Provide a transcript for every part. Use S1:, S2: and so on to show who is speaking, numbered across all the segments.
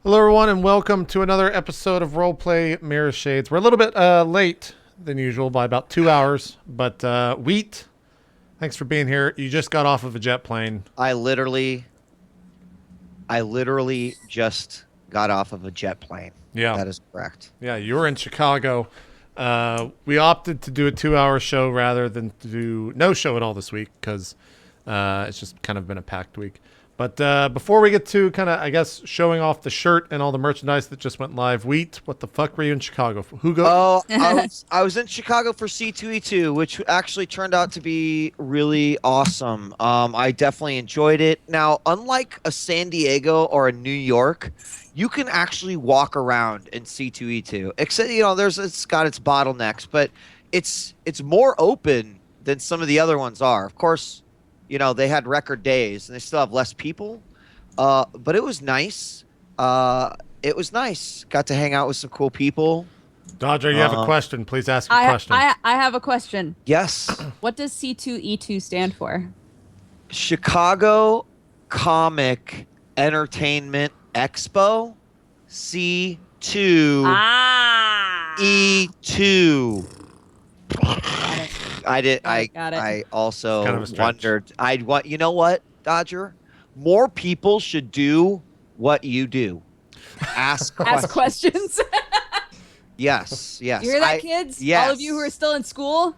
S1: Hello, everyone, and welcome to another episode of RollPlay Mirrorshades. We're a little bit late than usual by about 2 hours, but Wheat, thanks for being here. You just got off of a jet plane.
S2: I literally just got off of a jet plane.
S1: Yeah.
S2: That is correct.
S1: Yeah, you were in Chicago. We opted to do a 2-hour show rather than to do no show at all this week because it's just kind of been a packed week. But before we get to kind of, I guess, showing off the shirt and all the merchandise that just went live, Wheat, what the fuck were you in Chicago for? Who go?
S2: Oh, I was in Chicago for C2E2, which actually turned out to be really awesome. I definitely enjoyed it. Now, unlike a San Diego or a New York, you can actually walk around in C2E2. Except, it's got its bottlenecks, but it's more open than some of the other ones are. Of course, they had record days and they still have less people. But it was nice. Got to hang out with some cool people.
S1: Dodger, you have a question. Please ask a question.
S3: I have a question.
S2: Yes.
S3: What does C2E2 stand for?
S2: Chicago Comic Entertainment Expo. C2 E2.
S3: Got it.
S2: I also
S1: Kind of a stretch.
S2: wondered. You know what, Dodger? More people should do what you do. Ask questions.
S3: Ask questions.
S2: Yes.
S3: You hear that, kids?
S2: Yes.
S3: All of you who are still in school?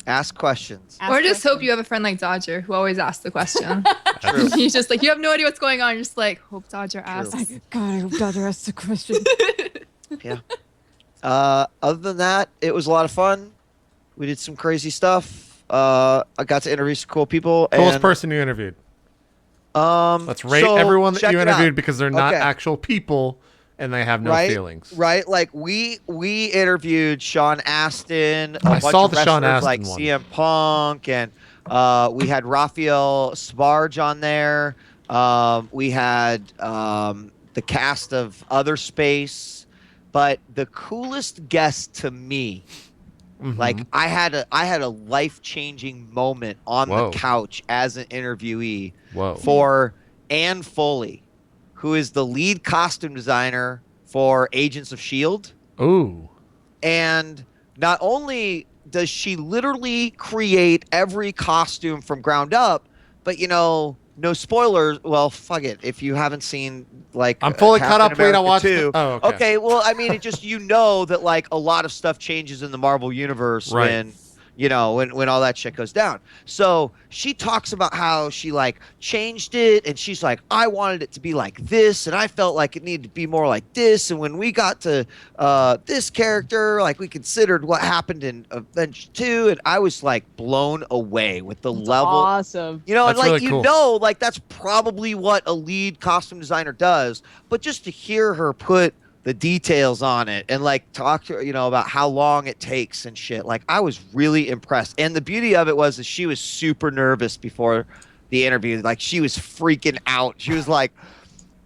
S2: Ask questions.
S3: Ask
S4: Or just
S3: questions.
S4: hope you have a friend like Dodger who always asks the question.
S2: True.
S4: He's just like, you have no idea what's going on. You're just like, hope Dodger asks.
S3: God, I hope Dodger asks the question.
S2: Yeah. Other than that, it was a lot of fun. We did some crazy stuff. I got to interview some cool people.
S1: Coolest person you interviewed. Let's rate
S2: so
S1: everyone that
S2: check
S1: you
S2: it out.
S1: interviewed because they're not
S2: Okay.
S1: actual people and they have no feelings.
S2: Right. Like we interviewed Sean Astin.
S1: I
S2: Bunch
S1: saw
S2: of
S1: the Sean
S2: wrestlers
S1: Astin
S2: like
S1: one.
S2: CM Punk, and we had Raphael Sbarge on there. We had the cast of Other Space, but the coolest guest to me, like I had a life-changing moment on
S1: Whoa.
S2: the couch as an interviewee
S1: Whoa.
S2: for Ann Foley, who is the lead costume designer for Agents of S.H.I.E.L.D.
S1: Ooh.
S2: And not only does she literally create every costume from ground up, but no spoilers. Well, fuck it. If you haven't seen
S1: I'm fully
S2: Captain
S1: caught up. Wait, I
S2: America
S1: watched
S2: 2,
S1: it. Oh, okay.
S2: Well, I mean, it just that like a lot of stuff changes in the Marvel universe
S1: Right.
S2: when all that shit goes down. So she talks about how she like changed it, and she's like, I wanted it to be like this, and I felt like it needed to be more like this. And when we got to this character, like we considered what happened in Avengers 2, and I was like blown away with the level.
S3: Awesome.
S2: And
S1: That's
S2: like
S1: really cool.
S2: like that's probably what a lead costume designer does, but just to hear her put the details on it and like talk to her, about how long it takes and shit. Like I was really impressed. And the beauty of it was that she was super nervous before the interview. Like she was freaking out. She was like,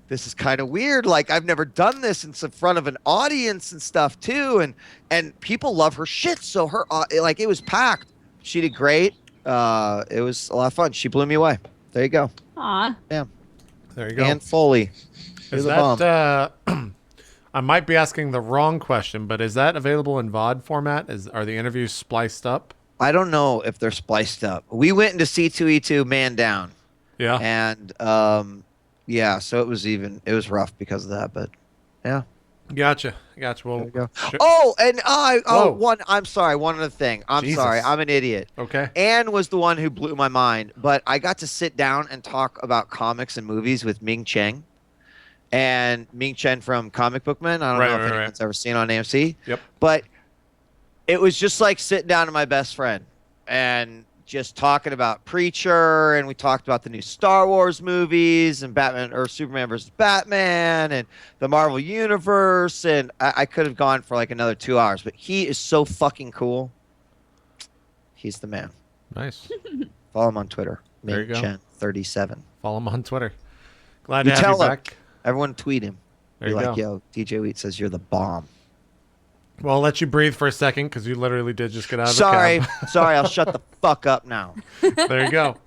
S2: this is kind of weird. Like I've never done this in front of an audience and stuff too. And people love her shit. So her, like it was packed. She did great. It was a lot of fun. She blew me away. There you go.
S3: Aw.
S2: Yeah.
S1: There you go.
S2: Ann Foley. You're
S1: Is
S2: the bomb.
S1: that I might be asking the wrong question, but is that available in VOD format? Are the interviews spliced up?
S2: I don't know if they're spliced up. We went into C2E2 man down.
S1: Yeah.
S2: And so it was rough because of that, but yeah.
S1: Gotcha. Well,
S2: There we go.
S1: sure.
S2: Oh, and
S1: Whoa.
S2: I'm sorry, one other thing. I'm
S1: Jesus.
S2: sorry, I'm an idiot.
S1: Okay.
S2: Anne was the one who blew my mind, but I got to sit down and talk about comics and movies with Ming Cheng. And Ming Chen from Comic Book Man. I don't know if anyone's ever seen on AMC.
S1: Yep.
S2: But it was just like sitting down to my best friend and just talking about Preacher, and we talked about the new Star Wars movies and Batman or Superman versus Batman and the Marvel Universe, and I could have gone for like another 2 hours, but he is so fucking cool. He's the man.
S1: Nice.
S2: Follow him on Twitter.
S1: There you go.
S2: Chen37.
S1: Follow him on Twitter. Glad
S2: You
S1: to have you
S2: tell him.
S1: back.
S2: Everyone tweet him.
S1: There
S2: Be
S1: you
S2: like,
S1: go.
S2: yo, djWHEAT says you're the bomb.
S1: Well, I'll let you breathe for a second because you literally did just get out of the
S2: Sorry,
S1: cab.
S2: sorry, I'll shut the fuck up now.
S1: There you go.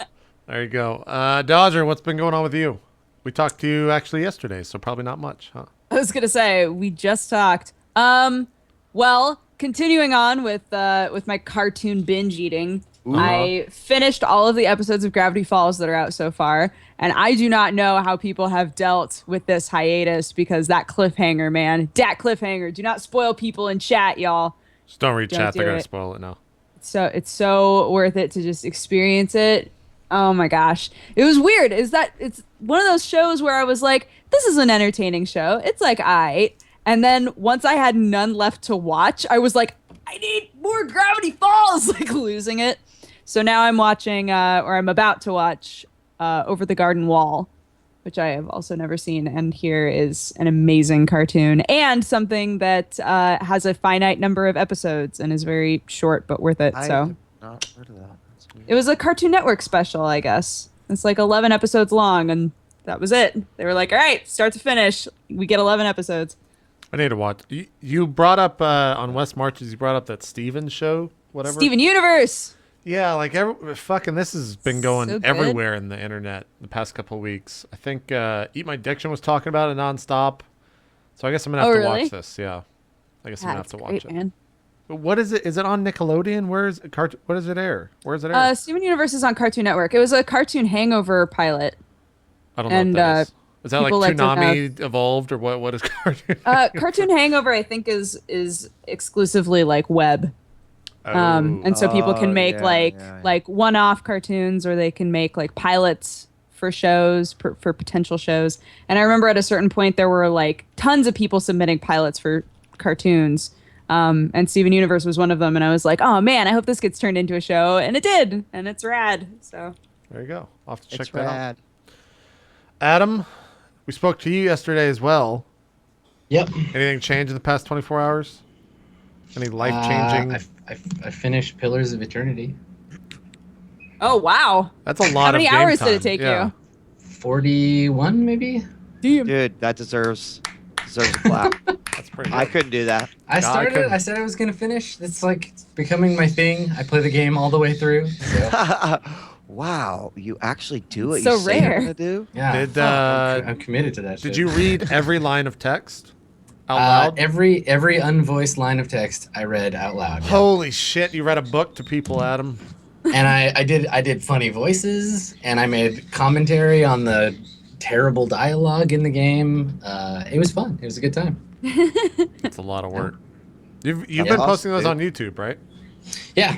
S1: There you go. Dodger, what's been going on with you? We talked to you actually yesterday, so probably not much, huh?
S3: I was gonna say we just talked. Well, continuing on with my cartoon binge eating, I finished all of the episodes of Gravity Falls that are out so far, and I do not know how people have dealt with this hiatus because that cliffhanger, man, that cliffhanger. Do not spoil people in chat, y'all.
S1: Just don't read chat. They're
S3: do
S1: gonna
S3: it.
S1: spoil it now.
S3: So it's so worth it to just experience it. Oh my gosh. It was weird. It's one of those shows where I was like, this is an entertaining show. It's like aight. And then once I had none left to watch, I was like, I need more Gravity Falls, like losing it. So now I'm watching, or I'm about to watch, Over the Garden Wall, which I have also never seen. And here is an amazing cartoon and something that has a finite number of episodes and is very short but worth it. So
S2: Not heard of that. That's weird.
S3: it was a Cartoon Network special, I guess. It's like 11 episodes long, and that was it. They were like, all right, start to finish, we get 11 episodes.
S1: I need to watch. You brought up on West Marches. You brought up that Steven show, whatever.
S3: Steven Universe.
S1: Yeah, like fucking this has been going
S3: So good.
S1: everywhere in the internet the past couple of weeks. I think Eat My Diction was talking about it nonstop. So I guess I'm gonna have to
S3: really?
S1: watch this. Yeah, I guess I'm gonna have to watch it.
S3: Man.
S1: But what is it? Is it on Nickelodeon? Where is it? What does it air? Where is it air?
S3: Steven Universe is on Cartoon Network. It was a Cartoon Hangover pilot.
S1: I don't know
S3: and,
S1: what that is. Is that like
S3: people like to
S1: Toonami evolved or what? What is cartoon?
S3: Cartoon Hangover, I think, is exclusively like web. And so people can make like one-off cartoons, or they can make like pilots for shows, for potential shows. And I remember at a certain point there were like tons of people submitting pilots for cartoons. And Steven Universe was one of them. And I was like, oh man, I hope this gets turned into a show. And it did. And it's rad. So
S1: There you go. I'll have to check
S2: It's
S1: that out.
S2: rad.
S1: Adam, we spoke to you yesterday as well.
S5: Yep.
S1: Anything changed in the past 24 hours? Any life-changing?
S5: I finished Pillars of Eternity.
S3: oh wow.
S1: That's a lot
S3: How
S1: of
S3: many
S1: game
S3: hours
S1: time.
S3: did it take
S1: Yeah.
S5: 41 maybe.
S3: you?
S2: Dude, that deserves a clap.
S1: That's pretty good.
S2: I couldn't do that.
S5: I started it.
S1: couldn't-
S5: I said I was gonna finish. It's like it's becoming my thing. I play the game all the way through. So,
S2: Wow, you actually do what
S3: So
S2: you say you're
S3: rare.
S2: gonna do?
S5: yeah.
S1: Did,
S5: fuck, I'm committed to that.
S1: Did
S5: shit.
S1: you read every line of text out loud?
S5: Every unvoiced line of text I read out loud. Yeah.
S1: Holy shit! You read a book to people, Adam.
S5: And I did funny voices, and I made commentary on the terrible dialogue in the game. It was fun. It was a good time.
S1: It's a lot of work. You've
S5: Yeah.
S1: been posting
S2: Awesome,
S1: those
S2: dude.
S1: on YouTube, right?
S5: Yeah.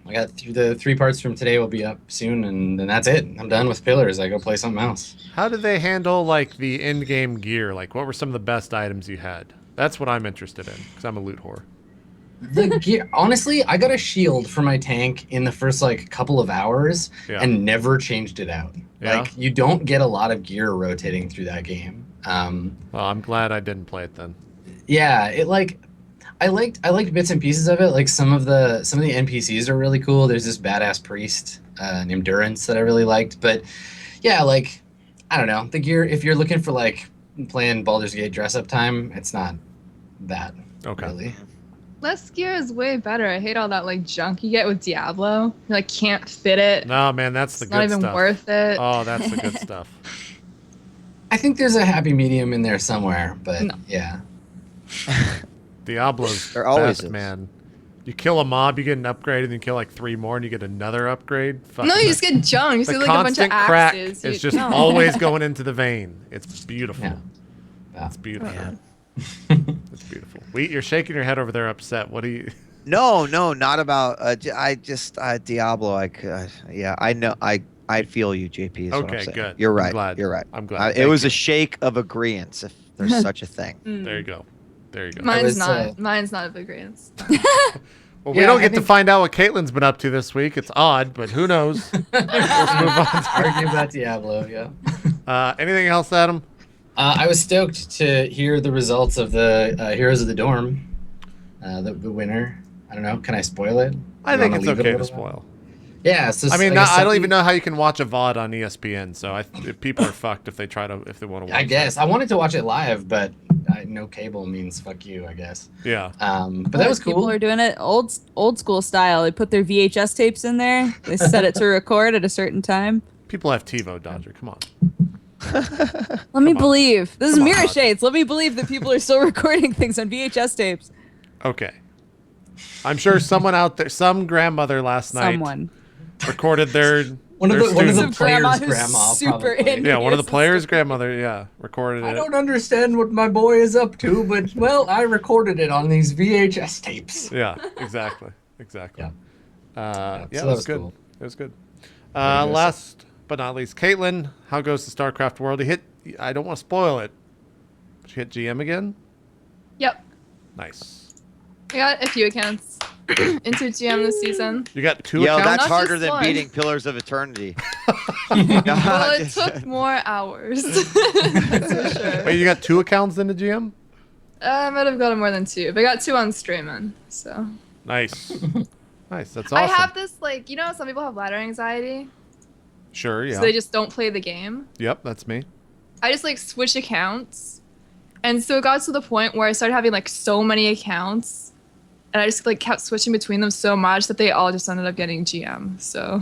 S5: I got the 3 parts from today will be up soon, and then that's it. I'm done with Pillars. I go play something else.
S1: How did they handle like the in-game gear? Like, what were some of the best items you had? That's what I'm interested in, because I'm a loot whore.
S5: The gear, honestly, I got a shield for my tank in the first like couple of hours
S1: Yeah.
S5: and never changed it out.
S1: Yeah?
S5: Like you don't get a lot of gear rotating through that game.
S1: Well, I'm glad I didn't play it then.
S5: Yeah, it like I liked bits and pieces of it. Like some of the NPCs are really cool. There's this badass priest named Durance that I really liked. But yeah, like I don't know, the gear. If you're looking for like playing Baldur's Gate dress up time, it's not that
S1: Okay.
S5: really.
S4: Less gear is way better. I hate all that like junk you get with Diablo. You like can't fit it.
S1: No, man, that's the
S4: It's
S1: good
S4: not even
S1: stuff.
S4: worth it.
S1: Oh, that's the good stuff.
S5: I think there's a happy medium in there somewhere, but
S4: No.
S5: yeah.
S1: Diablo's
S2: There always
S1: best,
S2: is.
S1: man. You kill a mob, you get an upgrade, and then you kill like 3 more, and you get another upgrade.
S4: No,
S1: Fucking
S4: you just get junk. You
S1: the
S4: see like a bunch of
S1: constant crack
S4: axes.
S1: is
S4: You-
S1: just
S4: no.
S1: always going into the vein. It's beautiful.
S5: Yeah. Yeah.
S1: It's beautiful.
S2: Man.
S1: It's beautiful. You're shaking your head over there, upset. What do you?
S2: No, not about. I just Diablo. Yeah, I know. I feel you, JP. Is what I'm
S1: Okay,
S2: saying.
S1: good.
S2: You're
S1: I'm
S2: right.
S1: glad.
S2: You're right.
S1: I'm glad.
S2: It
S1: Thank
S2: was
S1: you.
S2: a shake of agreeance, if there's such a thing.
S1: There you go. There you go.
S4: Mine's
S5: was,
S4: not. Mine's not a big agreement.
S1: Well, we
S5: Yeah,
S1: don't
S5: I
S1: get to
S5: think-
S1: find out what Kaitlyn's been up to this week. It's odd, but who knows? Let's move on.
S5: Argue about Diablo, yeah.
S1: Anything else, Adam?
S5: I was stoked to hear the results of the Heroes of the Dorm, the winner. I don't know. Can I spoil it?
S1: I
S5: You
S1: think
S5: wanna
S1: it's
S5: leave it a
S1: okay to
S5: little bit?
S1: spoil.
S5: Yeah. So
S1: I mean,
S5: guess
S1: I don't
S5: something-
S1: even know how you can watch a VOD on ESPN. So if people are fucked if they want to watch.
S5: I guess I wanted to watch it live, but no cable means fuck you, I guess.
S1: It. Yeah.
S5: But that was
S3: People
S5: cool.
S3: are doing it old school style. They put their VHS tapes in there. They set it to record at a certain time.
S1: People have TiVo, Dodger. Come on.
S3: Let me believe. This is
S1: Come on,
S3: Mirrorshades. Let me believe that people are still recording things on VHS tapes.
S1: Okay. I'm sure someone out there, some grandmother last night
S3: Someone.
S1: recorded their
S5: One of
S1: their
S5: the players'
S3: Some grandma who's
S5: grandma
S3: super
S5: probably.
S3: into
S1: Yeah, one of the
S3: this
S1: players'
S3: stuff.
S1: grandmother, recorded
S5: I
S1: it.
S5: don't understand what my boy is up to, but well, I recorded it on these VHS tapes.
S1: Yeah, exactly.
S5: Yeah.
S1: Yeah,
S5: So
S1: it
S5: that
S1: was
S5: was
S1: good.
S5: cool.
S1: It was good.
S5: Very good.
S1: Last but not least, Kaitlyn, how goes the StarCraft world? I don't want to spoil it. But you hit GM again?
S4: Yep.
S1: Nice.
S4: I got a few accounts into GM this season.
S1: You got 2
S2: Yo,
S1: accounts?
S2: that's
S4: Not
S2: harder
S4: just
S2: than
S4: one.
S2: beating Pillars of Eternity.
S4: Well, it took more hours. That's for sure.
S1: Wait, you got 2 accounts into GM?
S4: I might have gotten more than 2, but I got 2 on streaming. So
S1: Nice. Nice. That's awesome.
S4: I have this some people have ladder anxiety,
S1: Sure, yeah.
S4: so they just don't play the game.
S1: Yep, that's me.
S4: I just switch accounts, and so it got to the point where I started having so many accounts, and I just kept switching between them so much that they all just ended up getting GM. So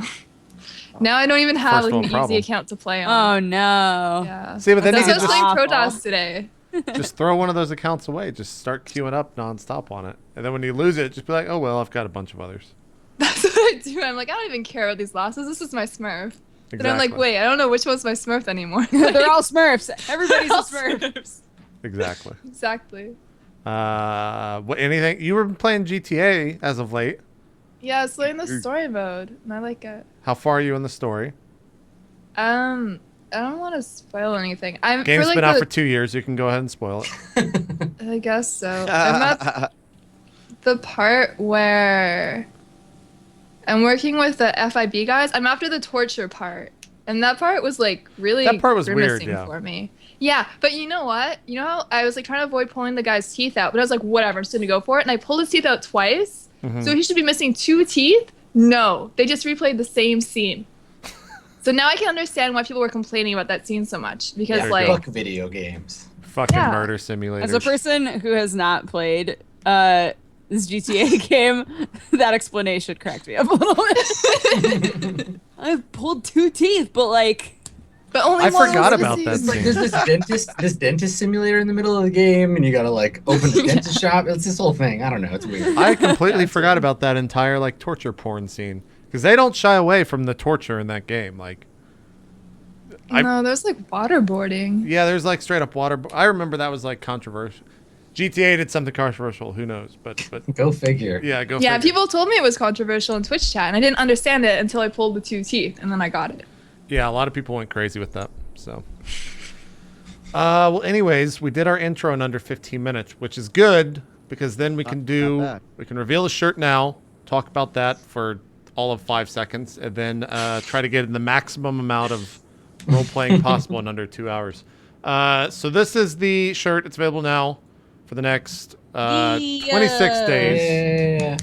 S4: now I don't even have
S1: First world
S4: an
S1: problem.
S4: easy account to play on.
S3: Oh no.
S4: Yeah.
S1: See, but then
S3: That
S1: you
S4: So I
S1: can
S4: was
S3: sounds
S4: playing
S3: awful.
S4: Protoss today.
S1: just throw one of those accounts away. Just start queuing up nonstop on it. And then when you lose it, just be like, oh, well, I've got a bunch of others.
S4: That's what I do. I'm like, I don't even care about these losses. This is my Smurf.
S1: Exactly.
S4: Then I'm like, wait, I don't know which one's my Smurf anymore.
S3: They're all Smurfs. Everybody's a
S4: all
S3: Smurf.
S4: Smurfs.
S1: Exactly.
S4: Exactly.
S1: Anything? You were playing GTA as of late.
S4: Yeah, it's in the story mode, and I like it.
S1: How far are you in the story?
S4: I don't want to spoil anything.
S1: Game's
S4: for,
S1: been out for 2 years. You can go ahead and spoil it.
S4: I guess so. I'm at the part where I'm working with the FIB guys. I'm after the torture part, and that part was really
S1: That part was weird,
S4: grimacing
S1: yeah.
S4: for me. Yeah, but you know what? You know how I was trying to avoid pulling the guy's teeth out, but I was like, whatever, I'm just gonna go for it. And I pulled his teeth out twice, so he should be missing 2 teeth. No, they just replayed the same scene. So now I can understand why people were complaining about that scene so much because
S1: There you go.
S5: Fuck video games.
S1: Fucking
S4: Yeah.
S1: murder simulators.
S3: As a person who has not played this GTA game, that explanation cracked me up a little bit. I pulled 2 teeth, but
S4: but only
S1: I
S4: one
S1: forgot
S4: was
S1: about
S4: missing.
S1: that
S5: It's like there's this dentist simulator in the middle of the game, and you gotta open the dentist shop. It's this whole thing. I don't know. It's weird.
S1: I completely forgot about that entire torture porn scene because they don't shy away from the torture in that game.
S4: No, there's waterboarding.
S1: Yeah, there's straight up water. I remember that was controversial. GTA did something controversial. Who knows? But
S5: Go figure.
S1: yeah, go.
S4: Yeah,
S1: figure.
S4: people told me it was controversial in Twitch chat, and I didn't understand it until I pulled the 2 teeth, and then I got it.
S1: Yeah, a lot of people went crazy with that. So, well, anyways, we did our intro in under 15 minutes, which is good because then we can we can reveal the shirt now, talk about that for all of 5 seconds, and then try to get in the maximum amount of role playing possible in under 2 hours. So this is the shirt. It's available now for the next 26 days.
S5: Yeah.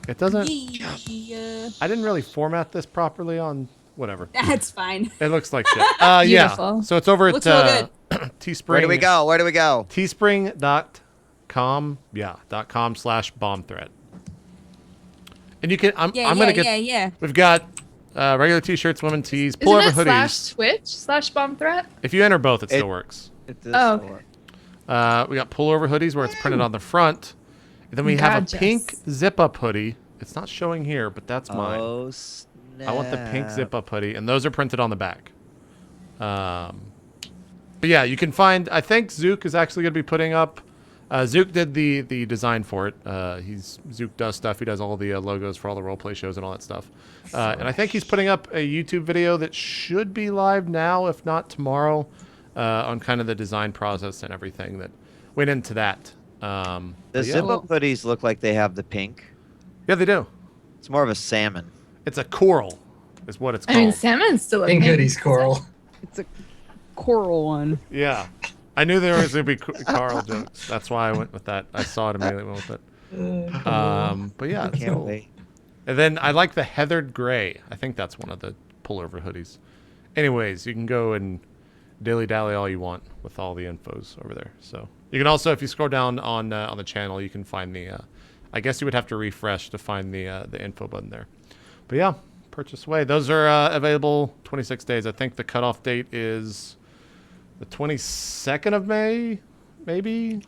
S1: It doesn't.
S3: yeah.
S1: I didn't really format this properly on whatever.
S3: That's fine.
S1: It looks like shit. Yeah.
S4: Beautiful.
S1: So it's over at
S3: Looks real
S1: Teespring.
S2: Where do we go? Where do we go?
S1: Teespring.com. Yeah. .com/bomb threat. And you can. I'm gonna get.
S3: Yeah.
S1: We've got regular T-shirts, women tees,
S4: Isn't
S1: pullover
S4: it
S1: hoodies.
S4: /Twitch/bomb threat?
S1: If you enter both, it
S2: It-
S1: still works.
S2: It does
S4: Oh,
S2: still
S4: okay.
S2: work.
S1: We got pullover hoodies where it's printed on the front. And then we have
S4: Gorgeous.
S1: a pink zip-up hoodie. It's not showing here, but that's mine.
S2: Oh, snap.
S1: I want the pink zip-up hoodie, and those are printed on the back. But yeah, you can find. I think Zook is actually going to be putting up. Zook did the design for it. Zook does stuff. He does all the logos for all the roleplay shows and all that stuff. And I think he's putting up a YouTube video that should be live now, if not tomorrow, on kind of the design process and everything that went into that.
S2: The
S1: But yeah.
S2: zip-up hoodies look like they have the pink.
S1: Yeah, they do.
S2: It's more of a salmon.
S1: It's a coral, is what it's
S4: I
S1: called.
S4: mean, salmon's still a
S5: Pink
S4: thing.
S5: hoodies, Coral.
S3: It's a coral one.
S1: Yeah. I knew there was going to be Carl jokes. That's why I went with that. I saw it immediately, went with it. But yeah, it's
S2: Can't
S1: cool.
S2: wait.
S1: And then I like the heathered gray. I think that's one of the pullover hoodies. Anyways, you can go and dilly-dally all you want with all the infos over there. So you can also, if you scroll down on the channel, you can find the. I guess you would have to refresh to find the info button there. But yeah, purchase away. Those are available 26 days. I think the cutoff date is the 22nd of May, maybe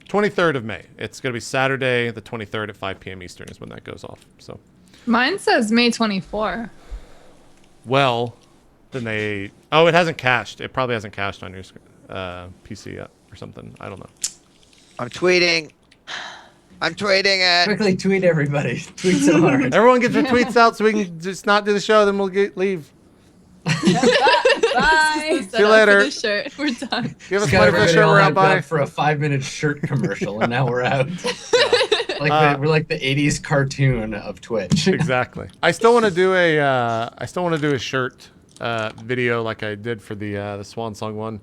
S1: 23rd of May. It's going to be Saturday, the 23rd at 5 p.m. Eastern is when that goes off. So,
S4: Mine says May 24.
S1: well, then they. Oh, it hasn't cached. It probably hasn't cached on your PC yet or something. I don't know.
S2: I'm tweeting. I'm tweeting it.
S5: Quickly tweet everybody. Tweet so hard.
S1: Everyone get your tweets out so we can just not do the show. Then we'll leave.
S3: Bye.
S1: See you later.
S4: For the shirt. We're done.
S1: Give us
S5: Got
S1: money for the
S5: everybody
S1: shirt.
S5: all
S1: We're out.
S5: hyped up
S1: Bye.
S5: for a 5-minute shirt commercial, and now we're out. We're like the '80s cartoon of Twitch.
S1: Exactly. I still want to do a shirt video like I did for the Swan Song one,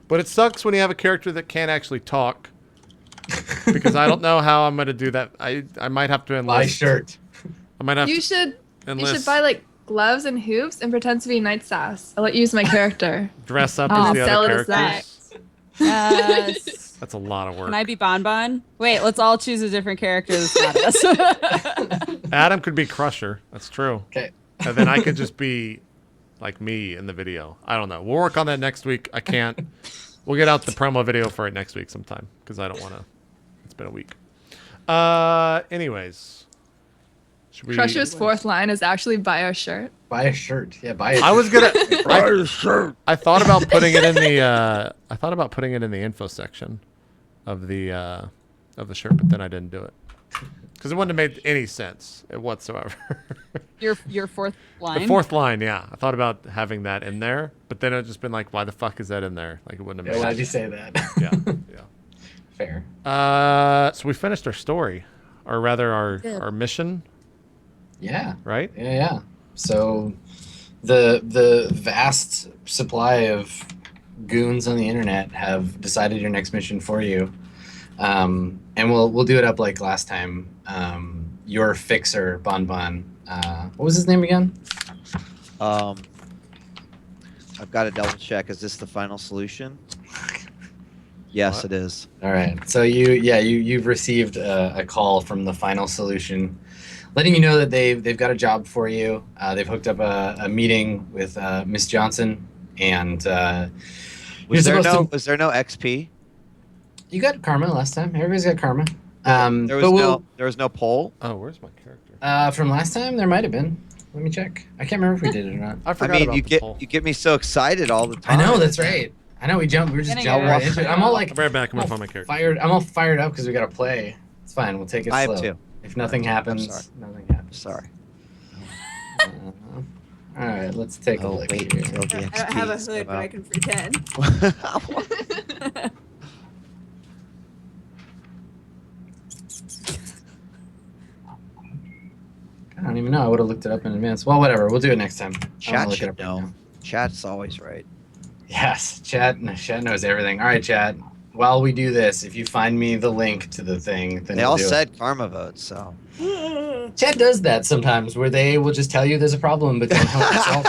S1: but it sucks when you have a character that can't actually talk because I don't know how I'm gonna do that. I might have to enlist.
S5: My shirt.
S1: I might have
S4: You
S1: to
S4: should
S1: enlist.
S4: buy like gloves and hoops and pretend to be Night Sass. I'll let you use my character.
S1: Dress up
S3: I'll
S1: as the
S4: sell
S1: other
S4: it as
S1: characters.
S3: Yes.
S1: That's a lot of work.
S3: Can I be Bon Bon? Wait, let's all choose a different character that's not us.
S1: Adam could be Crusher. That's true.
S5: Okay.
S1: And then I could just be like me in the video. I don't know. We'll work on that next week. I can't. We'll get out the promo video for it next week sometime because I don't want to. It's been a week. Anyways. Should we...
S4: Crusher's fourth line is actually buy a shirt.
S5: Buy a shirt. Yeah, buy a
S1: I was gonna.
S2: Buy a shirt.
S1: I thought about putting it in the. I thought about putting it in the info section of the shirt, but then I didn't do it because it wouldn't have made any sense whatsoever.
S3: Your fourth line.
S1: The fourth line, yeah. I thought about having that in there, but then it just been like, why the fuck is that in there? Like it wouldn't have
S5: Yeah,
S1: made
S5: why'd you
S1: sense.
S5: say that?
S1: Yeah, yeah.
S5: Fair.
S1: So we finished our story, or rather our mission,
S5: Yeah.
S1: right?
S5: Yeah. So the vast supply of goons on the internet have decided your next mission for you. And we'll do it up like last time. Your fixer, Bon Bon. What was his name again?
S2: I've got to double check. Is this the final solution? Yes,
S1: What?
S2: it is.
S5: All right. So you've received a call from the final solution, letting you know that they've got a job for you. They've hooked up a meeting with Miss Johnson, and
S2: Was there
S5: to,
S2: no XP?
S5: you got karma last time. Everybody's got karma.
S2: There was no poll.
S1: Oh, where's my character?
S5: From last time, there might have been. Let me check. I can't remember if we did it or not.
S1: I
S2: I
S1: forgot
S2: mean,
S1: about
S2: you
S1: the poll.
S2: get me so excited all the
S5: I
S2: time.
S5: know, that's right. I know we were just
S3: Getting
S5: jumping
S3: it.
S5: right into it. I'm all like,
S1: I'll be right back. I'm
S5: I'm
S1: gonna
S5: all
S1: find my character.
S5: I'm all fired up because we got to play. It's fine. We'll take it
S2: I
S5: slow.
S2: am too.
S5: If nothing happens,
S2: sorry.
S5: nothing happens.
S2: Sorry.
S5: All right, let's take a
S2: Oh,
S5: look
S2: wait
S5: here.
S2: until the
S3: I don't have a
S2: XP
S3: hood, but I can pretend.
S5: I don't even know. I would have looked it up in advance. Well, whatever. We'll do it next time. I wanna
S2: Chat
S5: look it
S2: should
S5: up right
S2: know.
S5: now.
S2: Chat's always right.
S5: Yes, chat knows everything. All right, chat. While we do this, if you find me the link to the thing, then
S2: They
S5: we'll
S2: all
S5: do
S2: said karma votes, so.
S5: it. Chat does that sometimes, where they will just tell you there's a problem, but don't help you solve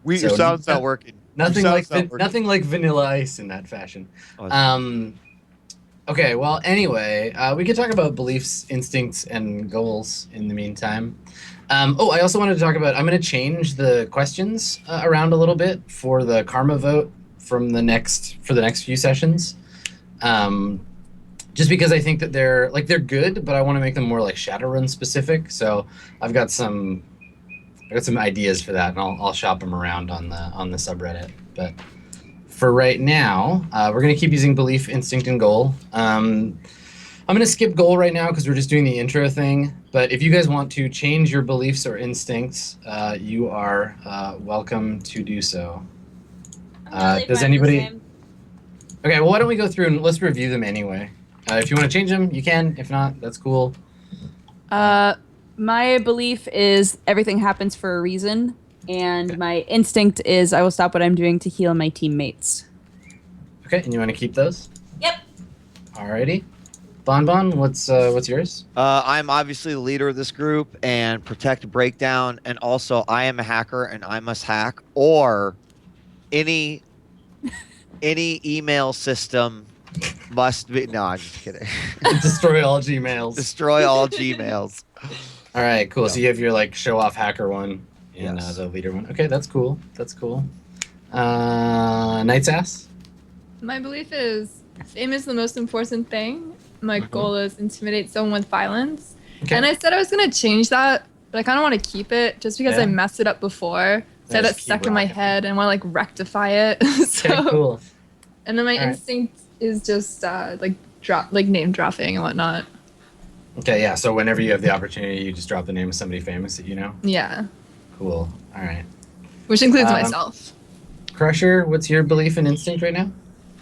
S5: it.
S2: Your
S5: So
S2: sound's not working.
S5: Nothing
S2: Your
S5: like
S2: sound's not working.
S5: nothing like Vanilla Ice in that fashion.
S2: Oh,
S5: Okay, well, anyway, we could talk about beliefs, instincts, and goals in the meantime. I also wanted to talk about, I'm going to change the questions around a little bit for the karma vote for the next few sessions. Just because I think that they're good, but I want to make them more like Shadowrun specific. So I've got some ideas for that, and I'll shop them around on the subreddit. But for right now, we're going to keep using belief, instinct, and goal. I'm going to skip goal right now because we're just doing the intro thing. But if you guys want to change your beliefs or instincts, you are welcome to do so. Does anybody? Okay, well, why don't we go through and let's review them anyway. If you want to change them, you can. If not, that's cool.
S3: My belief is everything happens for a reason, and my instinct is I will stop what I'm doing to heal my teammates.
S5: Okay, and you want to keep those?
S3: Yep.
S5: Alrighty. Bon, what's yours?
S2: I'm obviously the leader of this group and protect breakdown, and also I am a hacker and I must hack or any email system must be. No, I'm just kidding.
S5: Destroy all Gmails.
S2: Destroy all Gmails.
S5: All right, cool. So you have your like show off hacker one and
S2: Yes.
S5: the leader one. Okay, that's cool. That's cool. Knight's Ass.
S4: My belief is fame is the most important thing. My
S5: Mhm.
S4: goal is intimidate someone with violence.
S5: Okay.
S4: And I said I was gonna change that, but I kind of want to keep it just because
S5: Yeah.
S4: I messed it up before. So
S5: Yeah,
S4: that
S5: just keep
S4: stuck in my
S5: rocking.
S4: head and want to like rectify it. so,
S5: Okay, cool.
S4: And then my
S5: All right.
S4: instinct is just like name dropping and whatnot.
S5: Okay, yeah. So whenever you have the opportunity, you just drop the name of somebody famous that you know.
S4: Yeah,
S5: Cool. All right.
S4: which includes
S5: Um,
S4: myself.
S5: Crusher, what's your belief in instinct right now?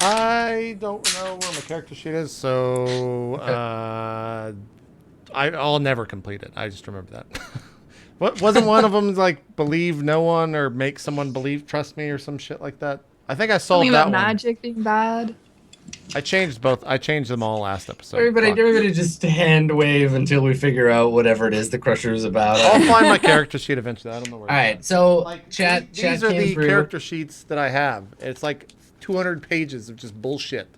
S1: I don't know where my character sheet is, so I'll never complete it. I just remember that. What wasn't one of them like believe no one or make someone trust me or some shit like that? I think I solved
S4: Something
S1: that
S4: about
S1: one.
S4: magic being bad.
S1: I changed both. I changed them all last episode.
S5: Everybody,
S1: Fuck.
S5: everybody, just hand wave until we figure out whatever it is the Crusher is about.
S1: I'll find my character sheet eventually. I don't know where.
S5: All
S1: it's
S5: right,
S1: at.
S5: so
S1: Like
S5: chat
S1: these are
S5: came
S1: the
S5: through.
S1: character sheets that I have. It's like 200 pages of just bullshit.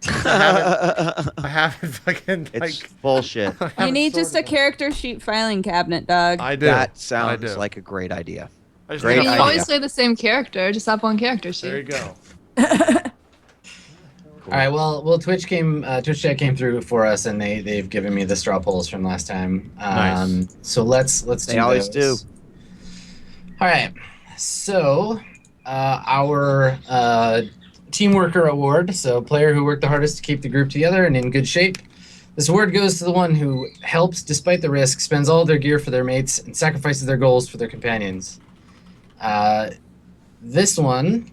S1: I haven't fucking like.
S2: It's bullshit.
S1: I
S3: You
S1: haven't
S3: need just a
S1: sorted them.
S3: character sheet filing cabinet, dog.
S1: I do.
S2: That
S1: I
S2: sounds
S1: do.
S2: like a great idea.
S1: I just
S2: great
S1: need
S4: You
S1: a
S2: idea.
S4: always play the same character. Just have one character sheet.
S1: There you go.
S5: All right, well, Twitch chat came through for us, and they've given me the straw polls from last time.
S1: Nice.
S5: So let's
S2: They
S5: do
S2: always
S5: those.
S2: do.
S5: All right, so our team worker award. So player who worked the hardest to keep the group together and in good shape. This award goes to the one who helps despite the risk, spends all their gear for their mates, and sacrifices their goals for their companions. This one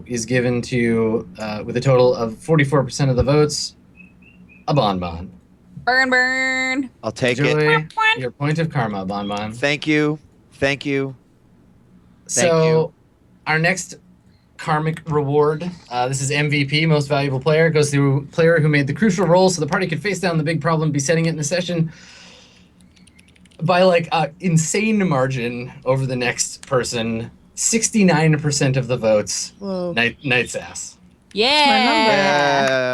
S5: is given to, with a total of 44% of the votes, a Bonbon.
S3: Burn, burn.
S2: I'll take it.
S5: Enjoy your point of karma, Bonbon.
S2: Thank you. Thank you.
S5: So, our next karmic reward, this is MVP, most valuable player, goes to player who made the crucial roll so the party could face down the big problem besetting it in the session by like an insane margin over the next person. 69% of the votes.
S2: Whoa.
S5: Knight's Ass.
S3: Yeah.